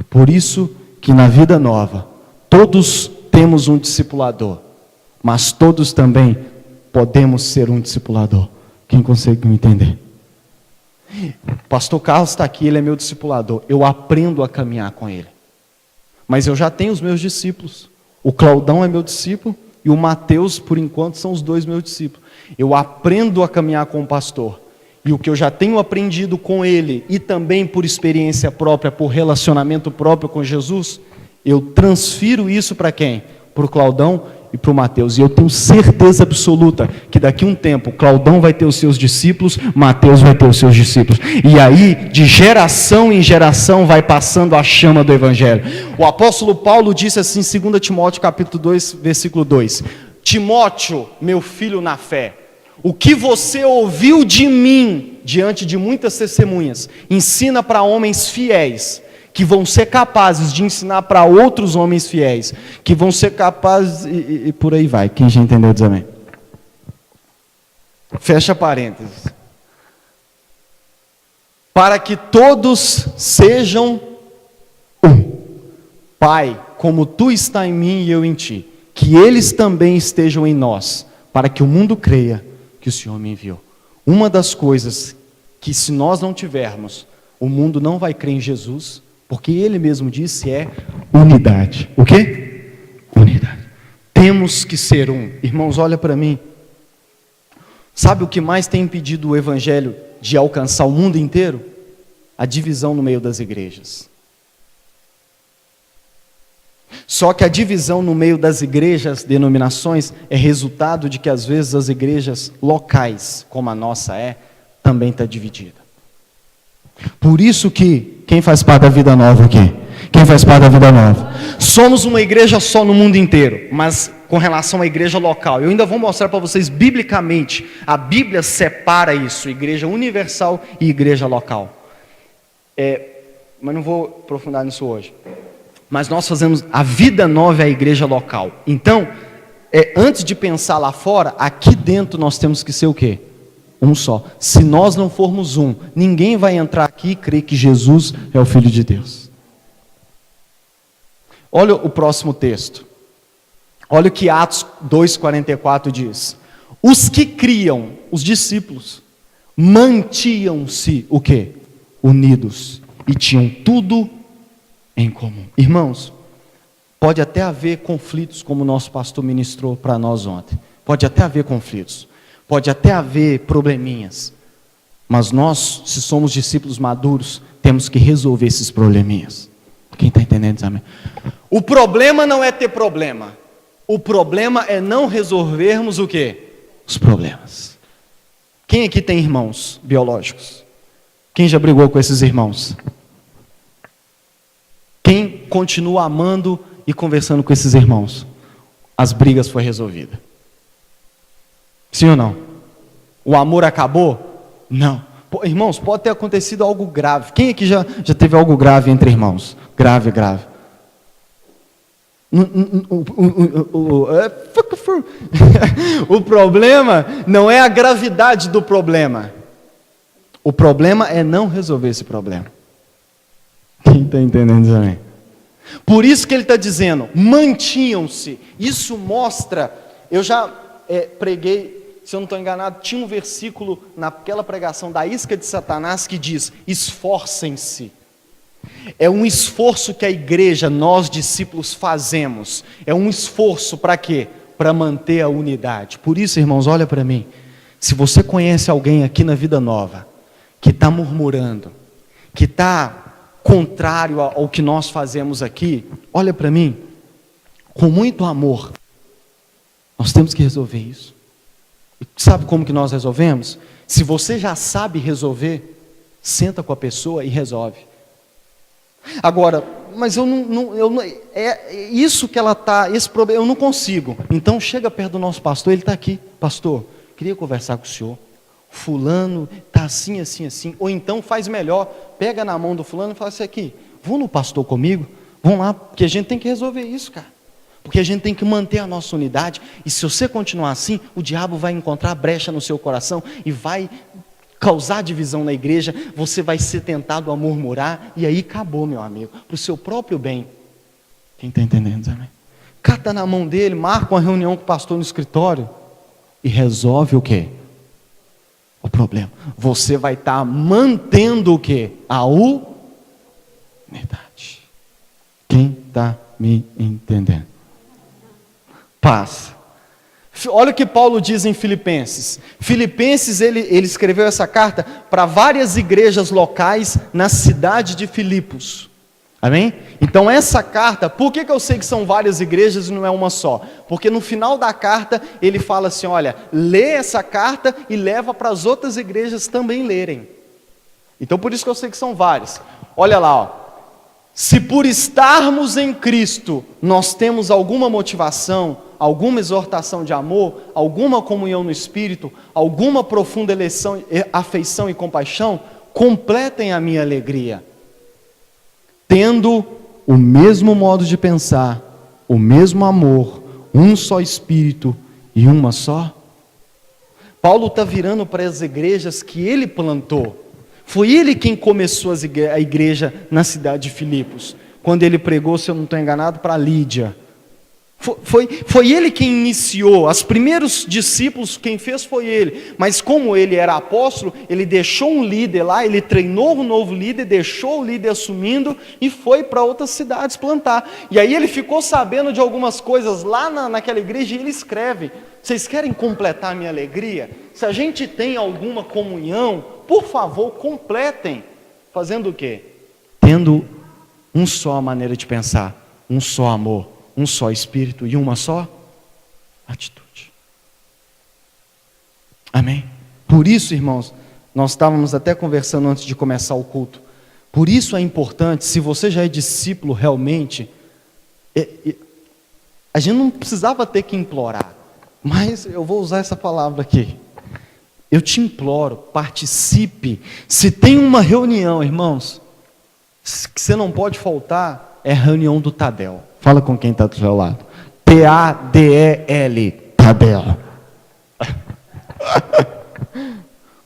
Por isso que na vida nova, todos temos um discipulador, mas todos também podemos ser um discipulador. Quem consegue me entender? O pastor Carlos está aqui, ele é meu discipulador. Eu aprendo a caminhar com ele. Mas eu já tenho os meus discípulos. O Claudão é meu discípulo e o Mateus, por enquanto, são os dois meus discípulos. Eu aprendo a caminhar com o pastor. E o que eu já tenho aprendido com ele, e também por experiência própria, por relacionamento próprio com Jesus, eu transfiro isso para quem? Para o Claudão e para o Mateus. E eu tenho certeza absoluta que daqui a um tempo, Claudão vai ter os seus discípulos, Mateus vai ter os seus discípulos. E aí, de geração em geração, vai passando a chama do Evangelho. O apóstolo Paulo disse assim, em 2 Timóteo capítulo 2, versículo 2. Timóteo, meu filho na fé, O que você ouviu de mim, diante de muitas testemunhas, ensina para homens fiéis, que vão ser capazes de ensinar para outros homens fiéis, que vão ser capazes, e por aí vai. Quem já entendeu diz amém. Fecha parênteses. Para que todos sejam um. Pai, como tu está em mim e eu em ti, que eles também estejam em nós, para que o mundo creia que o Senhor me enviou. Uma das coisas que, se nós não tivermos, o mundo não vai crer em Jesus, porque Ele mesmo disse, é unidade. O quê? Unidade. Temos que ser um. Irmãos, olha para mim. Sabe o que mais tem impedido o Evangelho de alcançar o mundo inteiro? A divisão no meio das igrejas. Só que a divisão no meio das igrejas, denominações, é resultado de que às vezes as igrejas locais, como a nossa também está dividida. Por isso que, quem faz parte da Vida Nova aqui? Quem faz parte da Vida Nova? Somos uma igreja só no mundo inteiro, mas com relação à igreja local, eu ainda vou mostrar para vocês biblicamente, a Bíblia separa isso, igreja universal e igreja local. Mas não vou aprofundar nisso hoje. Mas nós fazemos, a Vida Nova é a igreja local. Então, antes de pensar lá fora, aqui dentro nós temos que ser o quê? Um só. Se nós não formos um, ninguém vai entrar aqui e crer que Jesus é o Filho de Deus. Olha o próximo texto. Olha o que Atos 2,44 diz. Os que criam, os discípulos, mantinham-se o quê? Unidos. E tinham tudo em comum. Irmãos, pode até haver conflitos, como o nosso pastor ministrou para nós ontem. Pode até haver conflitos. Pode até haver probleminhas. Mas nós, se somos discípulos maduros, temos que resolver esses probleminhas. Quem está entendendo, amém? O problema não é ter problema. O problema é não resolvermos o quê? Os problemas. Quem aqui tem irmãos biológicos? Quem já brigou com esses irmãos? Quem continua amando e conversando com esses irmãos? As brigas foram resolvidas. Sim ou não? O amor acabou? Não. Irmãos, pode ter acontecido algo grave. Quem aqui já teve algo grave entre irmãos? Grave. O problema não é a gravidade do problema. O problema é não resolver esse problema. Quem está entendendo também? Por isso que ele está dizendo, mantinham-se. Isso mostra, eu já preguei, se eu não estou enganado, tinha um versículo naquela pregação da isca de Satanás que diz, esforcem-se. É um esforço que a igreja, nós discípulos fazemos. É um esforço para quê? Para manter a unidade. Por isso, irmãos, olha para mim. Se você conhece alguém aqui na Vida Nova, que está murmurando, que está contrário ao que nós fazemos aqui, olha para mim, com muito amor, nós temos que resolver isso. E sabe como que nós resolvemos? Se você já sabe resolver, senta com a pessoa e resolve. Agora, mas eu não isso que ela está, esse problema, eu não consigo. Então chega perto do nosso pastor, ele está aqui. Pastor, queria conversar com o senhor. Fulano está assim. Ou então faz melhor, pega na mão do fulano e fala assim aqui, vão no pastor comigo? Vão lá, porque a gente tem que resolver isso, cara. Porque a gente tem que manter a nossa unidade. E se você continuar assim, o diabo vai encontrar brecha no seu coração e vai causar divisão na igreja, você vai ser tentado a murmurar, e aí acabou, meu amigo, para o seu próprio bem. Quem está entendendo também? Cata na mão dele, marca uma reunião com o pastor no escritório e resolve o quê? O problema. Você vai estar mantendo o quê? A unidade. Quem está me entendendo? Paz. Olha o que Paulo diz em Filipenses. Filipenses, ele escreveu essa carta para várias igrejas locais na cidade de Filipos. Amém? Então essa carta, por que eu sei que são várias igrejas e não é uma só? Porque no final da carta ele fala assim, olha, lê essa carta e leva para as outras igrejas também lerem. Então por isso que eu sei que são várias. Olha lá, ó. Se por estarmos em Cristo nós temos alguma motivação, alguma exortação de amor, alguma comunhão no Espírito, alguma profunda afeição e compaixão, completem a minha alegria, tendo o mesmo modo de pensar, o mesmo amor, um só Espírito e uma só. Paulo está virando para as igrejas que ele plantou. Foi ele quem começou a igreja na cidade de Filipos, quando ele pregou, se eu não estou enganado, para Lídia. Foi ele quem iniciou, os primeiros discípulos, quem fez foi ele, mas como ele era apóstolo, ele deixou um líder lá, ele treinou um novo líder, deixou o líder assumindo e foi para outras cidades plantar, e aí ele ficou sabendo de algumas coisas lá naquela igreja e ele escreve: vocês querem completar a minha alegria? Se a gente tem alguma comunhão, por favor, completem, fazendo o quê? Tendo um só maneira de pensar, um só amor, um só Espírito e uma só atitude. Amém? Por isso, irmãos, nós estávamos até conversando antes de começar o culto. Por isso é importante, se você já é discípulo realmente, a gente não precisava ter que implorar, mas eu vou usar essa palavra aqui. Eu te imploro, participe. Se tem uma reunião, irmãos, que você não pode faltar, é a reunião do Tadel. Fala com quem está do seu lado. T-A-D-E-L, Tadel.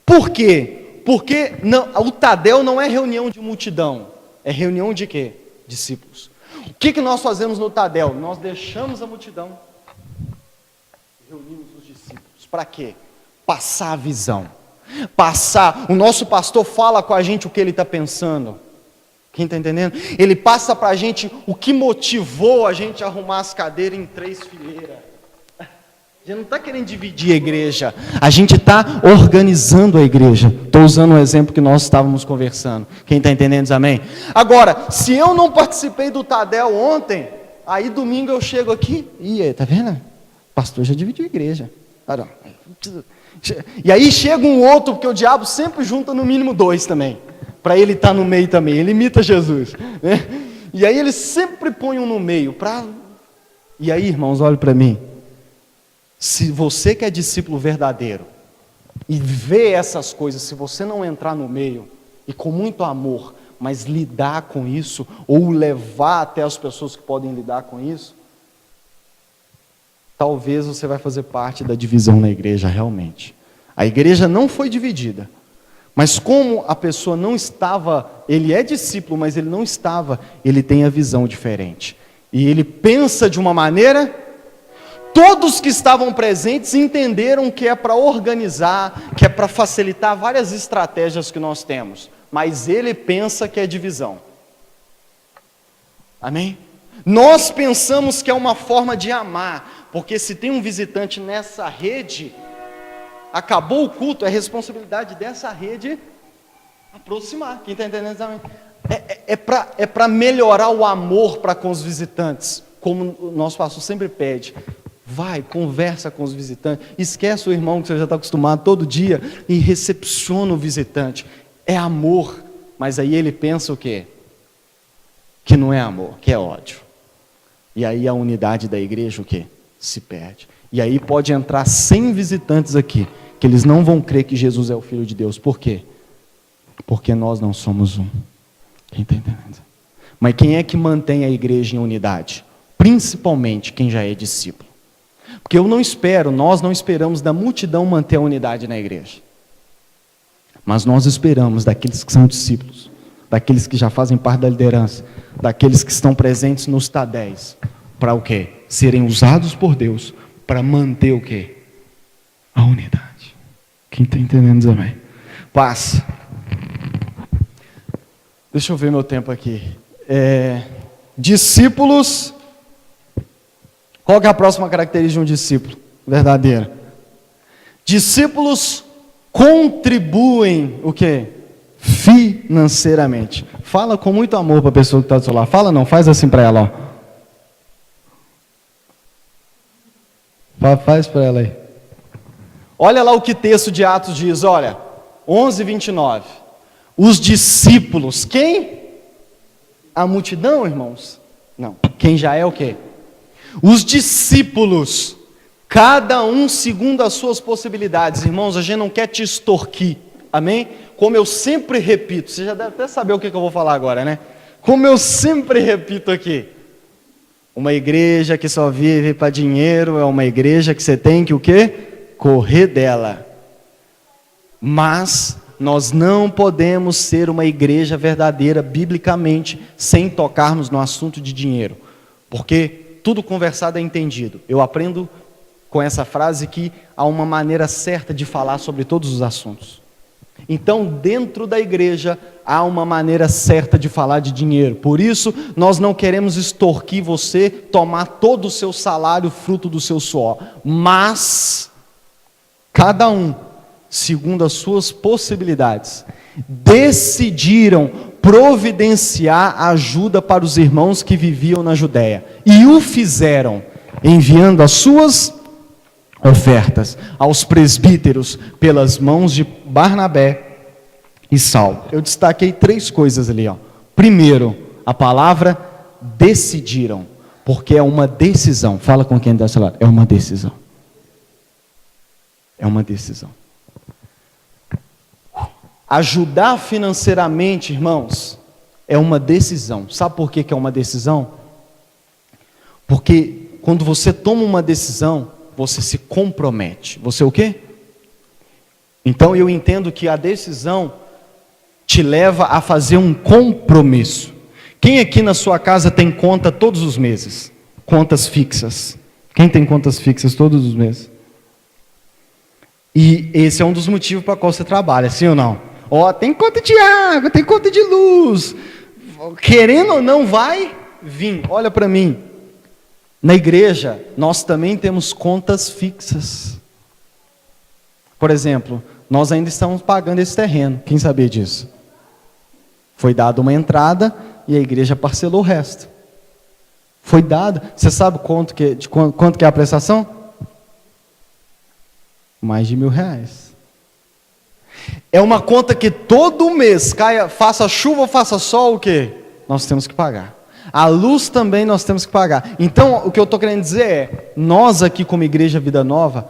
Por quê? Porque o Tadel não é reunião de multidão. É reunião de quê? Discípulos. O que nós fazemos no Tadel? Nós deixamos a multidão. Reunimos os discípulos. Para quê? Passar a visão. O nosso pastor fala com a gente o que ele está pensando. Quem está entendendo? Ele passa para a gente o que motivou a gente a arrumar as cadeiras em 3 fileiras. A gente não está querendo dividir a igreja, a gente está organizando a igreja. Estou usando um exemplo que nós estávamos conversando. Quem está entendendo diz amém? Agora, se eu não participei do Tadel ontem, aí domingo eu chego aqui, e aí, tá vendo? O pastor já dividiu a igreja. E aí chega um outro, porque o diabo sempre junta no mínimo 2 também. Para ele estar no meio também, ele imita Jesus, né? E aí ele sempre põe um no meio, e aí, irmãos, olhe para mim, se você que é discípulo verdadeiro, e vê essas coisas, se você não entrar no meio, e com muito amor, mas lidar com isso, ou levar até as pessoas que podem lidar com isso, talvez você vai fazer parte da divisão na igreja realmente. A igreja não foi dividida, mas como a pessoa não estava, ele é discípulo, mas ele não estava, ele tem a visão diferente. E ele pensa de uma maneira, todos que estavam presentes entenderam que é para organizar, que é para facilitar várias estratégias que nós temos. Mas ele pensa que é divisão. Amém? Nós pensamos que é uma forma de amar, porque se tem um visitante nessa rede, acabou o culto, é responsabilidade dessa rede aproximar. Quem está entendendo também? É para melhorar o amor para com os visitantes, como o nosso pastor sempre pede. Vai, conversa com os visitantes, esquece o irmão que você já está acostumado todo dia e recepciona o visitante. É amor, mas aí ele pensa o quê? Que não é amor, que é ódio. E aí a unidade da igreja o quê? Se perde. E aí pode entrar 100 visitantes aqui, que eles não vão crer que Jesus é o Filho de Deus. Por quê? Porque nós não somos um. Quem está entendendo? Mas quem é que mantém a igreja em unidade? Principalmente quem já é discípulo. Porque nós não esperamos da multidão manter a unidade na igreja. Mas nós esperamos daqueles que são discípulos, daqueles que já fazem parte da liderança, daqueles que estão presentes nos Tadéis, para o quê? Serem usados por Deus para manter o quê? A unidade. Quem está entendendo também? Paz. Deixa eu ver meu tempo aqui. Discípulos. Qual que é a próxima característica de um discípulo verdadeiro? Discípulos contribuem o quê? Financeiramente. Fala com muito amor para a pessoa que está do seu lado. Fala não, faz assim para ela, ó. Faz para ela aí. Olha lá o que texto de Atos diz, olha, 11:29. Os discípulos, quem? A multidão, irmãos? Não. Quem já é o quê? Os discípulos, cada um segundo as suas possibilidades. Irmãos, a gente não quer te extorquir, amém? Como eu sempre repito, você já deve até saber o que eu vou falar agora, né? Como eu sempre repito aqui, uma igreja que só vive para dinheiro é uma igreja que você tem que o quê? Correr dela. Mas nós não podemos ser uma igreja verdadeira biblicamente sem tocarmos no assunto de dinheiro, porque tudo conversado é entendido. Eu aprendo com essa frase que há uma maneira certa de falar sobre todos os assuntos. Então, dentro da igreja, há uma maneira certa de falar de dinheiro. Por isso, nós não queremos extorquir você, tomar todo o seu salário, fruto do seu suor. Mas, cada um, segundo as suas possibilidades, decidiram providenciar ajuda para os irmãos que viviam na Judéia. E o fizeram, enviando as suas ofertas aos presbíteros pelas mãos de Barnabé e Saulo. Eu destaquei 3 coisas ali, ó. Primeiro, a palavra decidiram, porque é uma decisão. Fala com quem dá o celular. É uma decisão. É uma decisão. Ajudar financeiramente, irmãos, é uma decisão. Sabe por que é uma decisão? Porque quando você toma uma decisão, você se compromete. Você o quê? Então eu entendo que a decisão te leva a fazer um compromisso. Quem aqui na sua casa tem conta todos os meses? Contas fixas. Quem tem contas fixas todos os meses? E esse é um dos motivos para qual você trabalha, sim ou não? Ó, tem conta de água, tem conta de luz. Querendo ou não, vai vir. Olha para mim. Na igreja, nós também temos contas fixas. Por exemplo, nós ainda estamos pagando esse terreno. Quem sabia disso? Foi dada uma entrada e a igreja parcelou o resto. Foi dado. Você sabe quanto que é a prestação? Mais de R$1.000. É uma conta que todo mês, faça chuva ou faça sol, o quê? Nós temos que pagar. A luz também nós temos que pagar. Então, o que eu estou querendo dizer é, nós aqui como Igreja Vida Nova,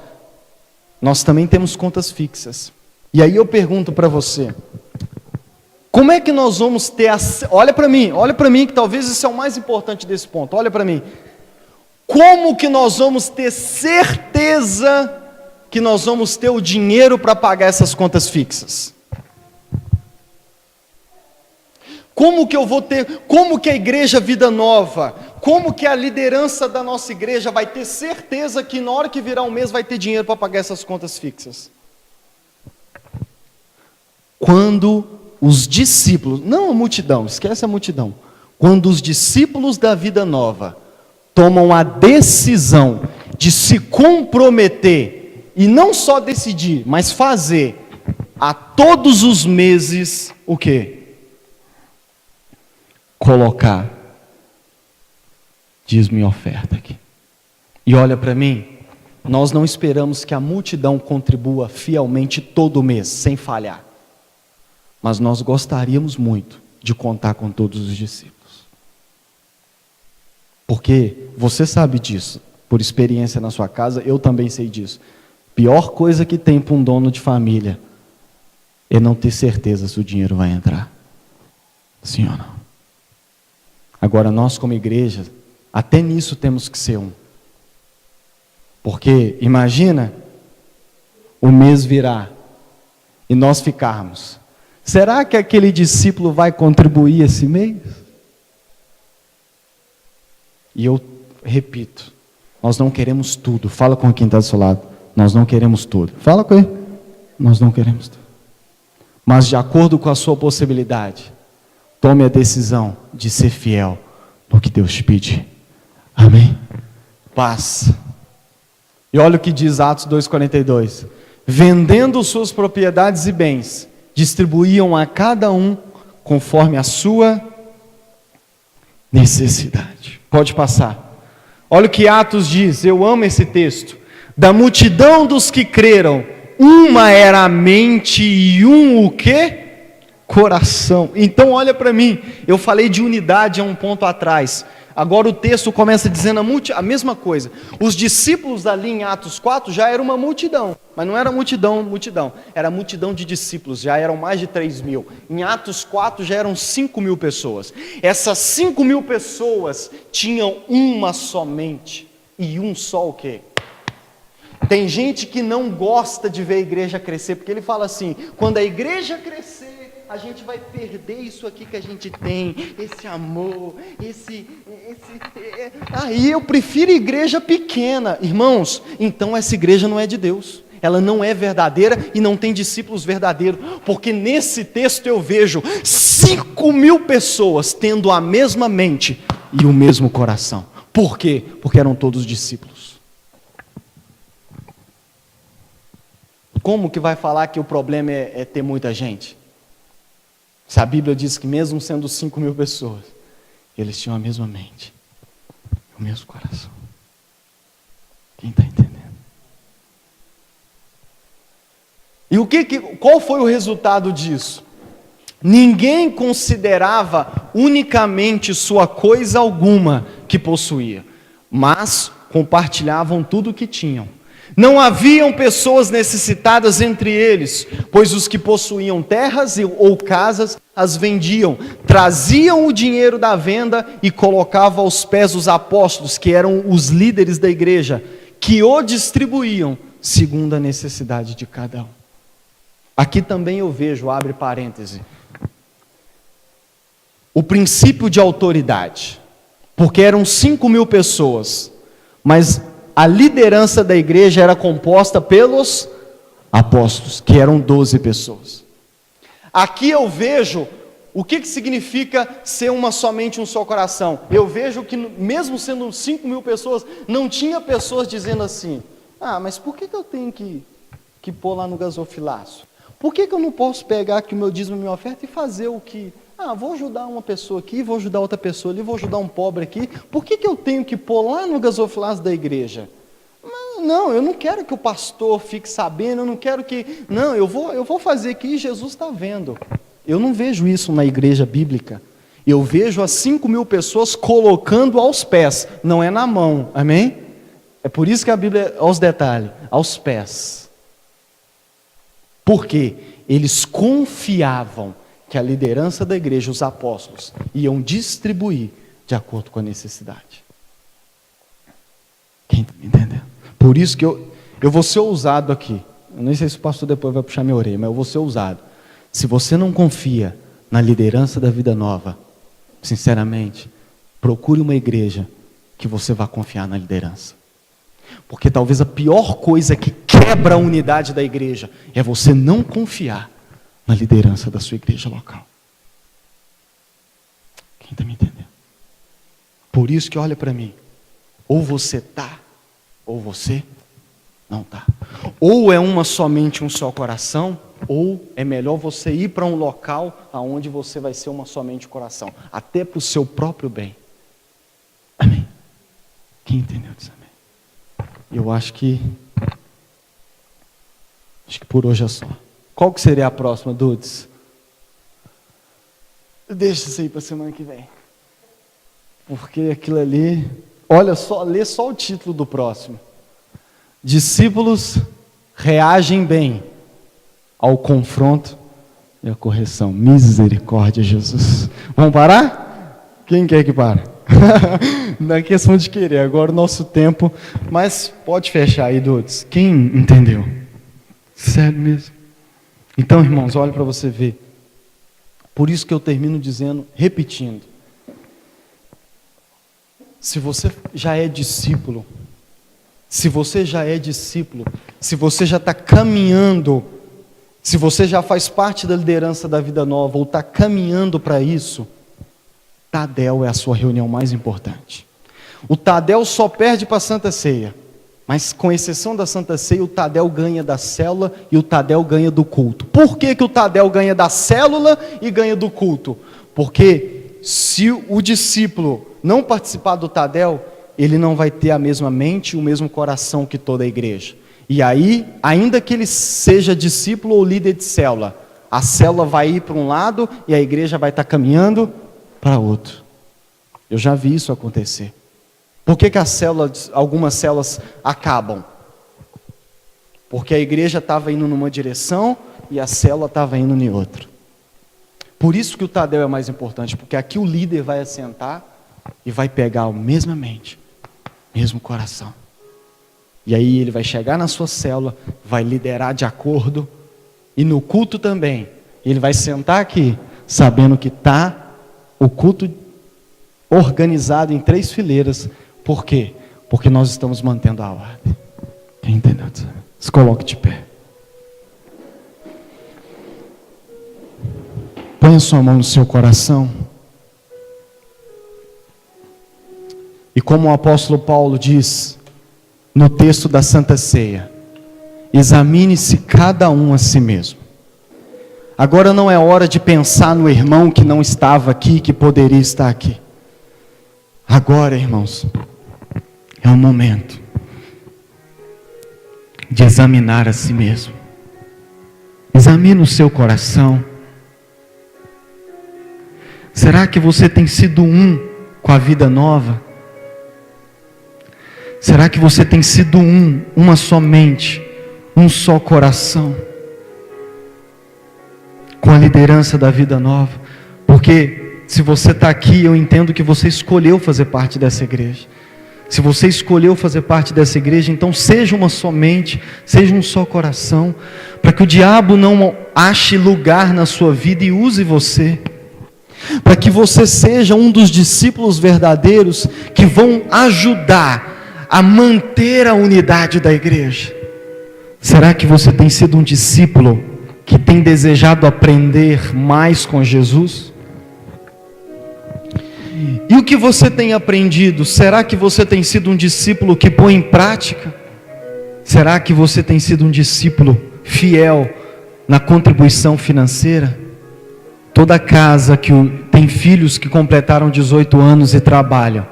nós também temos contas fixas. E aí eu pergunto para você, como é que nós vamos ter, olha para mim, que talvez isso é o mais importante desse ponto, olha para mim. Como que nós vamos ter certeza que nós vamos ter o dinheiro para pagar essas contas fixas? Como que eu vou ter, como que a igreja Vida Nova, como que a liderança da nossa igreja vai ter certeza que na hora que virar um mês vai ter dinheiro para pagar essas contas fixas? Quando os discípulos, não a multidão, esquece a multidão, quando os discípulos da Vida Nova tomam a decisão de se comprometer, e não só decidir, mas fazer, a todos os meses, o quê? Colocar dízimo e oferta aqui. E olha para mim, nós não esperamos que a multidão contribua fielmente todo mês, sem falhar. Mas nós gostaríamos muito de contar com todos os discípulos. Porque você sabe disso, por experiência na sua casa, eu também sei disso. Pior coisa que tem para um dono de família é não ter certeza se o dinheiro vai entrar. Sim ou não? Agora nós como igreja, até nisso temos que ser um. Porque imagina o mês virar e nós ficarmos. Será que aquele discípulo vai contribuir esse mês? E eu repito, nós não queremos tudo. Fala com quem está do seu lado. Nós não queremos tudo. Fala com ele. Nós não queremos tudo. Mas de acordo com a sua possibilidade, tome a decisão de ser fiel no que Deus te pede. Amém? Paz. E olha o que diz Atos 2,42. Vendendo suas propriedades e bens, distribuíam a cada um conforme a sua necessidade. Pode passar. Olha o que Atos diz, eu amo esse texto. Da multidão dos que creram, uma era a mente e um o quê? Coração. Então olha para mim, eu falei de unidade há um ponto atrás. Agora o texto começa dizendo a mesma coisa. Os discípulos ali em Atos 4 já eram uma multidão, mas não era multidão, era multidão de discípulos, já eram mais de 3.000. Em Atos 4 já eram 5.000 pessoas. Essas 5.000 pessoas tinham uma só mente e um só o quê? Tem gente que não gosta de ver a igreja crescer, porque ele fala assim, quando a igreja crescer, a gente vai perder isso aqui que a gente tem, esse amor, Aí eu prefiro igreja pequena. Irmãos, então essa igreja não é de Deus. Ela não é verdadeira e não tem discípulos verdadeiros. Porque nesse texto eu vejo 5.000 pessoas tendo a mesma mente e o mesmo coração. Por quê? Porque eram todos discípulos. Como que vai falar que o problema é ter muita gente? Se a Bíblia diz que mesmo sendo 5.000 pessoas, eles tinham a mesma mente, o mesmo coração. Quem está entendendo? E qual foi o resultado disso? Ninguém considerava unicamente sua coisa alguma que possuía, mas compartilhavam tudo o que tinham. Não haviam pessoas necessitadas entre eles, pois os que possuíam terras ou casas as vendiam, traziam o dinheiro da venda e colocavam aos pés dos apóstolos, que eram os líderes da igreja, que o distribuíam segundo a necessidade de cada um. Aqui também eu vejo, abre parêntese, o princípio de autoridade, porque eram 5.000 pessoas, mas a liderança da igreja era composta pelos apóstolos, que eram 12 pessoas. Aqui eu vejo o que significa ser somente um só coração. Eu vejo que mesmo sendo 5.000 pessoas, não tinha pessoas dizendo assim, mas por que eu tenho que pôr lá no gasofilaço? Por que eu não posso pegar aqui o meu dízimo e minha oferta e fazer o que... vou ajudar uma pessoa aqui, vou ajudar outra pessoa ali, vou ajudar um pobre aqui. Por que eu tenho que pôr lá no gasofilaço da igreja? Não, eu não quero que o pastor fique sabendo, eu não quero que... Não, eu vou fazer aqui e Jesus está vendo. Eu não vejo isso na igreja bíblica. Eu vejo as 5.000 pessoas colocando aos pés, não é na mão, amém? É por isso que a Bíblia, aos detalhes, aos pés. Por quê? Eles confiavam que a liderança da igreja, os apóstolos, iam distribuir de acordo com a necessidade. Quem está me entendendo? Por isso que eu vou ser ousado aqui. Eu nem sei se o pastor depois vai puxar minha orelha, mas eu vou ser ousado. Se você não confia na liderança da Vida Nova, sinceramente, procure uma igreja que você vá confiar na liderança. Porque talvez a pior coisa que quebra a unidade da igreja é você não confiar na liderança da sua igreja local. Quem está me entendendo? Por isso que olha para mim, ou você está, ou você não está. Ou é somente um só coração, ou é melhor você ir para um local onde você vai ser somente coração, até para o seu próprio bem. Amém? Quem entendeu disso? Amém? Eu acho que por hoje é só. Qual que seria a próxima, Dudes? Deixa isso aí para a semana que vem. Porque aquilo ali... Olha só, lê só o título do próximo. Discípulos reagem bem ao confronto e à correção. Misericórdia, Jesus. Vamos parar? Quem quer que pare? Não é questão de querer, agora o nosso tempo. Mas pode fechar aí, Dudes. Quem entendeu? Sério mesmo? Então, irmãos, olha para você ver. Por isso que eu termino dizendo, repetindo. Se você já é discípulo, se você já está caminhando, se você já faz parte da liderança da Vida Nova, ou está caminhando para isso, Tadel é a sua reunião mais importante. O Tadel só perde para a Santa Ceia, mas com exceção da Santa Ceia, o Tadel ganha da célula e o Tadel ganha do culto. Por que o Tadel ganha da célula e ganha do culto? Porque se o discípulo não participar do Tadel, ele não vai ter a mesma mente e o mesmo coração que toda a igreja. E aí, ainda que ele seja discípulo ou líder de célula, a célula vai ir para um lado e a igreja vai estar caminhando para outro. Eu já vi isso acontecer. Por que algumas células acabam? Porque a igreja estava indo numa direção e a célula estava indo em outra. Por isso que o Tadel é mais importante, porque aqui o líder vai assentar e vai pegar a mesma mente, mesmo coração. E aí ele vai chegar na sua célula, vai liderar de acordo, e no culto também, ele vai sentar aqui, sabendo que está o culto organizado em 3 fileiras. Por quê? Porque nós estamos mantendo a ordem. Quem entendeu? Se coloque de pé. Põe sua mão no seu coração. E como o apóstolo Paulo diz no texto da Santa Ceia, examine-se cada um a si mesmo. Agora não é hora de pensar no irmão que não estava aqui, que poderia estar aqui. Agora, irmãos, é o momento de examinar a si mesmo. Examine o seu coração. Será que você tem sido um com a vida nova? Será que você tem sido uma só mente, um só coração, com a liderança da vida nova? Porque se você está aqui, eu entendo que você escolheu fazer parte dessa igreja. Se você escolheu fazer parte dessa igreja, então seja uma só mente, seja um só coração, para que o diabo não ache lugar na sua vida e use você, para que você seja um dos discípulos verdadeiros que vão ajudar a manter a unidade da igreja. Será que você tem sido um discípulo que tem desejado aprender mais com Jesus? E o que você tem aprendido? Será que você tem sido um discípulo que põe em prática? Será que você tem sido um discípulo fiel na contribuição financeira? Toda casa que tem filhos que completaram 18 anos e trabalham,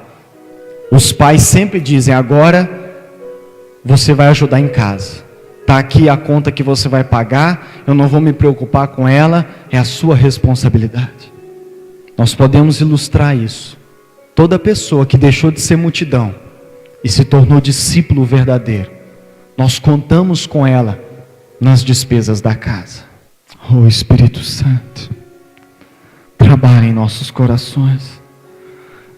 os pais sempre dizem: agora você vai ajudar em casa. Está aqui a conta que você vai pagar, eu não vou me preocupar com ela, é a sua responsabilidade. Nós podemos ilustrar isso. Toda pessoa que deixou de ser multidão e se tornou discípulo verdadeiro, nós contamos com ela nas despesas da casa. Oh Espírito Santo, trabalha em nossos corações.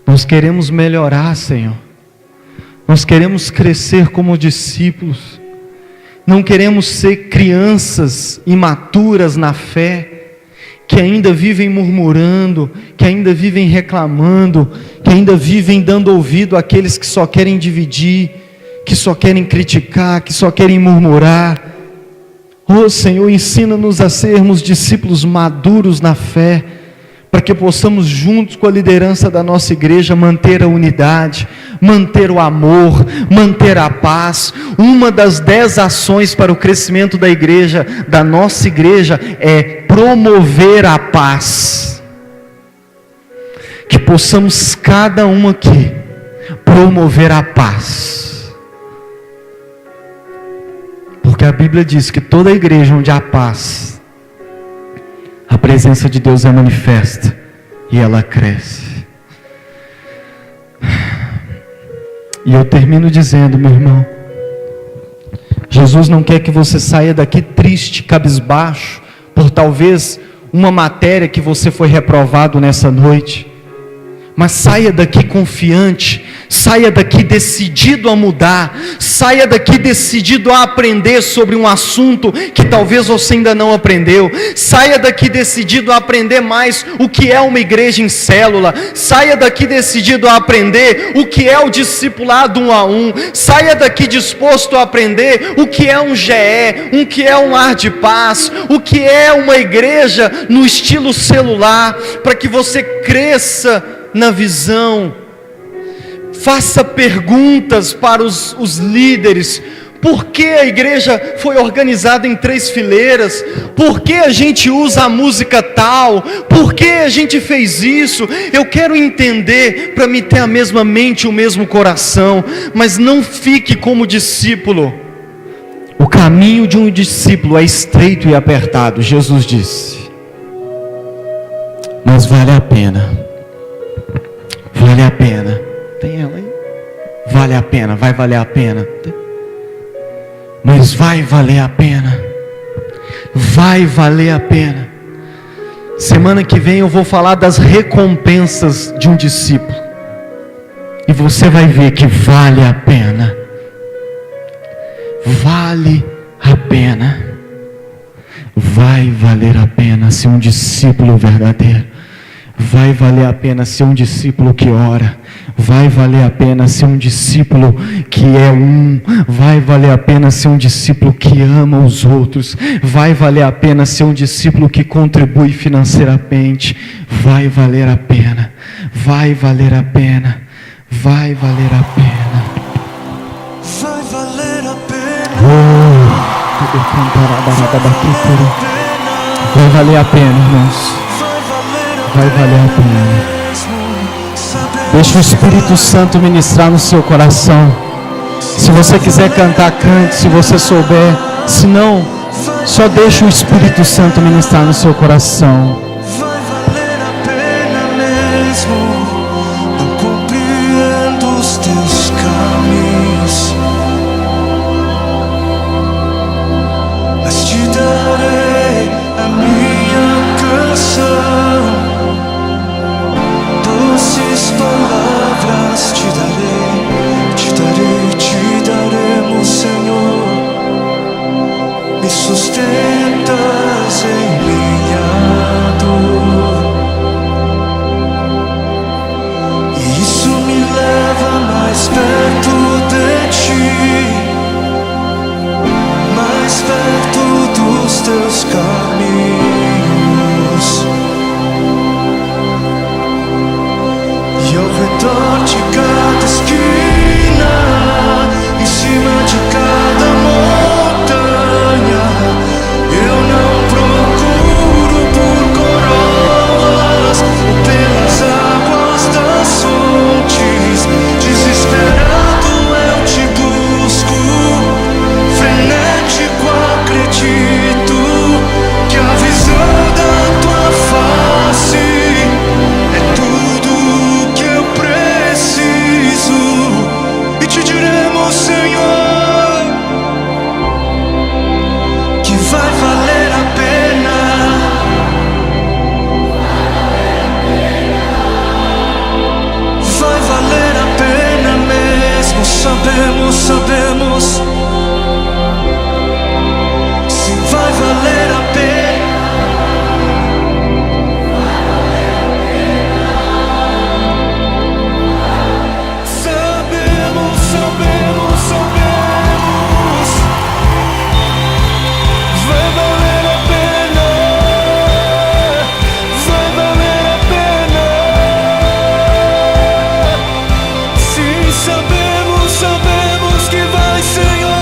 Nós queremos melhorar, Senhor. Nós queremos crescer como discípulos. Não queremos ser crianças imaturas na fé, que ainda vivem murmurando, que ainda vivem reclamando, que ainda vivem dando ouvido àqueles que só querem dividir, que só querem criticar, que só querem murmurar. Oh Senhor, ensina-nos a sermos discípulos maduros na fé, para que possamos juntos com a liderança da nossa igreja manter a unidade, manter o amor, manter a paz. Uma das 10 ações para o crescimento da igreja, da nossa igreja, é promover a paz. Que possamos cada um aqui promover a paz, porque a Bíblia diz que toda igreja onde há paz, a presença de Deus é manifesta e ela cresce. E eu termino dizendo, meu irmão, Jesus não quer que você saia daqui triste, cabisbaixo, por talvez uma matéria que você foi reprovado nessa noite. Mas saia daqui confiante, saia daqui decidido a mudar, saia daqui decidido a aprender sobre um assunto que talvez você ainda não aprendeu, saia daqui decidido a aprender mais o que é uma igreja em célula, saia daqui decidido a aprender o que é o discipulado 1 a 1, saia daqui disposto a aprender o que é um GE, o que é um lar de paz, o que é uma igreja no estilo celular, para que você cresça na visão. Faça perguntas para os líderes. Por que a igreja foi organizada em 3 fileiras? Por que a gente usa a música tal? Por que a gente fez isso? Eu quero entender para me ter a mesma mente, o mesmo coração. Mas não fique como discípulo. O caminho de um discípulo é estreito e apertado, Jesus disse. Mas vale a pena. Vale a pena. pena. Tem ela aí? Vale a pena, vai valer a pena. Mas vai valer a pena. Vai valer a pena. Semana que vem eu vou falar das recompensas de um discípulo. E você vai ver que vale a pena. Vale a pena. Vai valer a pena ser um discípulo verdadeiro. Vai valer a pena ser um discípulo que ora. Vai valer a pena ser um discípulo que é Vai valer a pena ser um discípulo que ama os outros. Vai valer a pena ser um discípulo que contribui financeiramente. Vai valer a pena. Vai valer a pena. Vai valer a pena. Vai valer a pena. Vai valer a pena, irmãos. Vai valer a pena. Deixa o Espírito Santo ministrar no seu coração. Se você quiser cantar, cante. Se você souber. Se não, só deixa o Espírito Santo ministrar no seu coração. Vai valer a pena mesmo. Não compreendo os teus caminhos, mas te darei a minha canção. Doces palavras te daremos, Senhor. Me sustentas em minha dor, e isso me leva mais perto de ti, mais perto dos teus caminhos. E ao redor de cada esquina, em cima de cada montanha, eu não procuro por coroas ou pelas águas das fontes. Desesperado eu te busco, frenético acredito que a visão da tua face é tudo que eu preciso. E te diremos, Senhor, que vai valer a pena. Vai valer a pena mesmo. Sabemos, se vai valer a pena. Sabemos, vai valer a pena. Vai valer a pena. Sim, sabemos que vai, Senhor.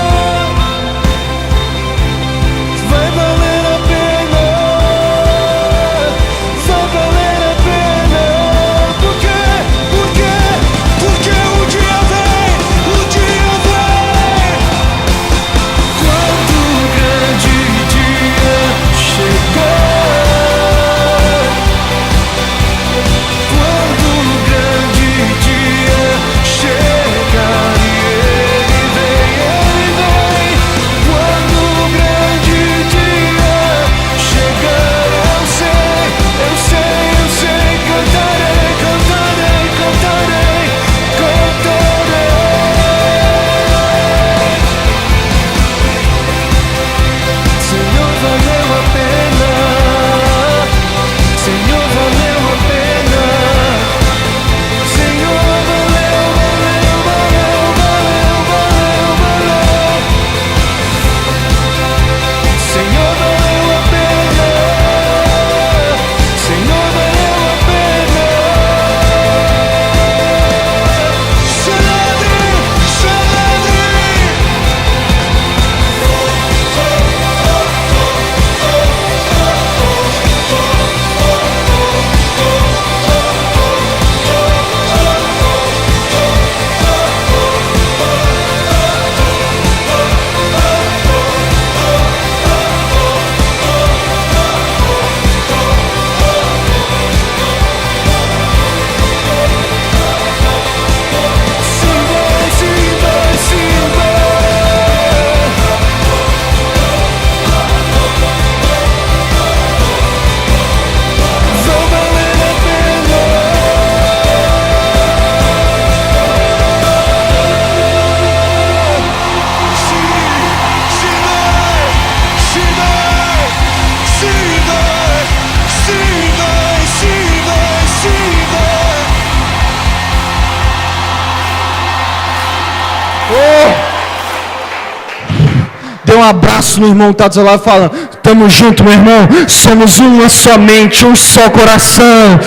Dê um abraço no irmão que está do seu lado, falando: tamo junto, meu irmão, somos uma só mente, um só coração,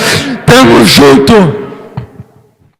tamo junto.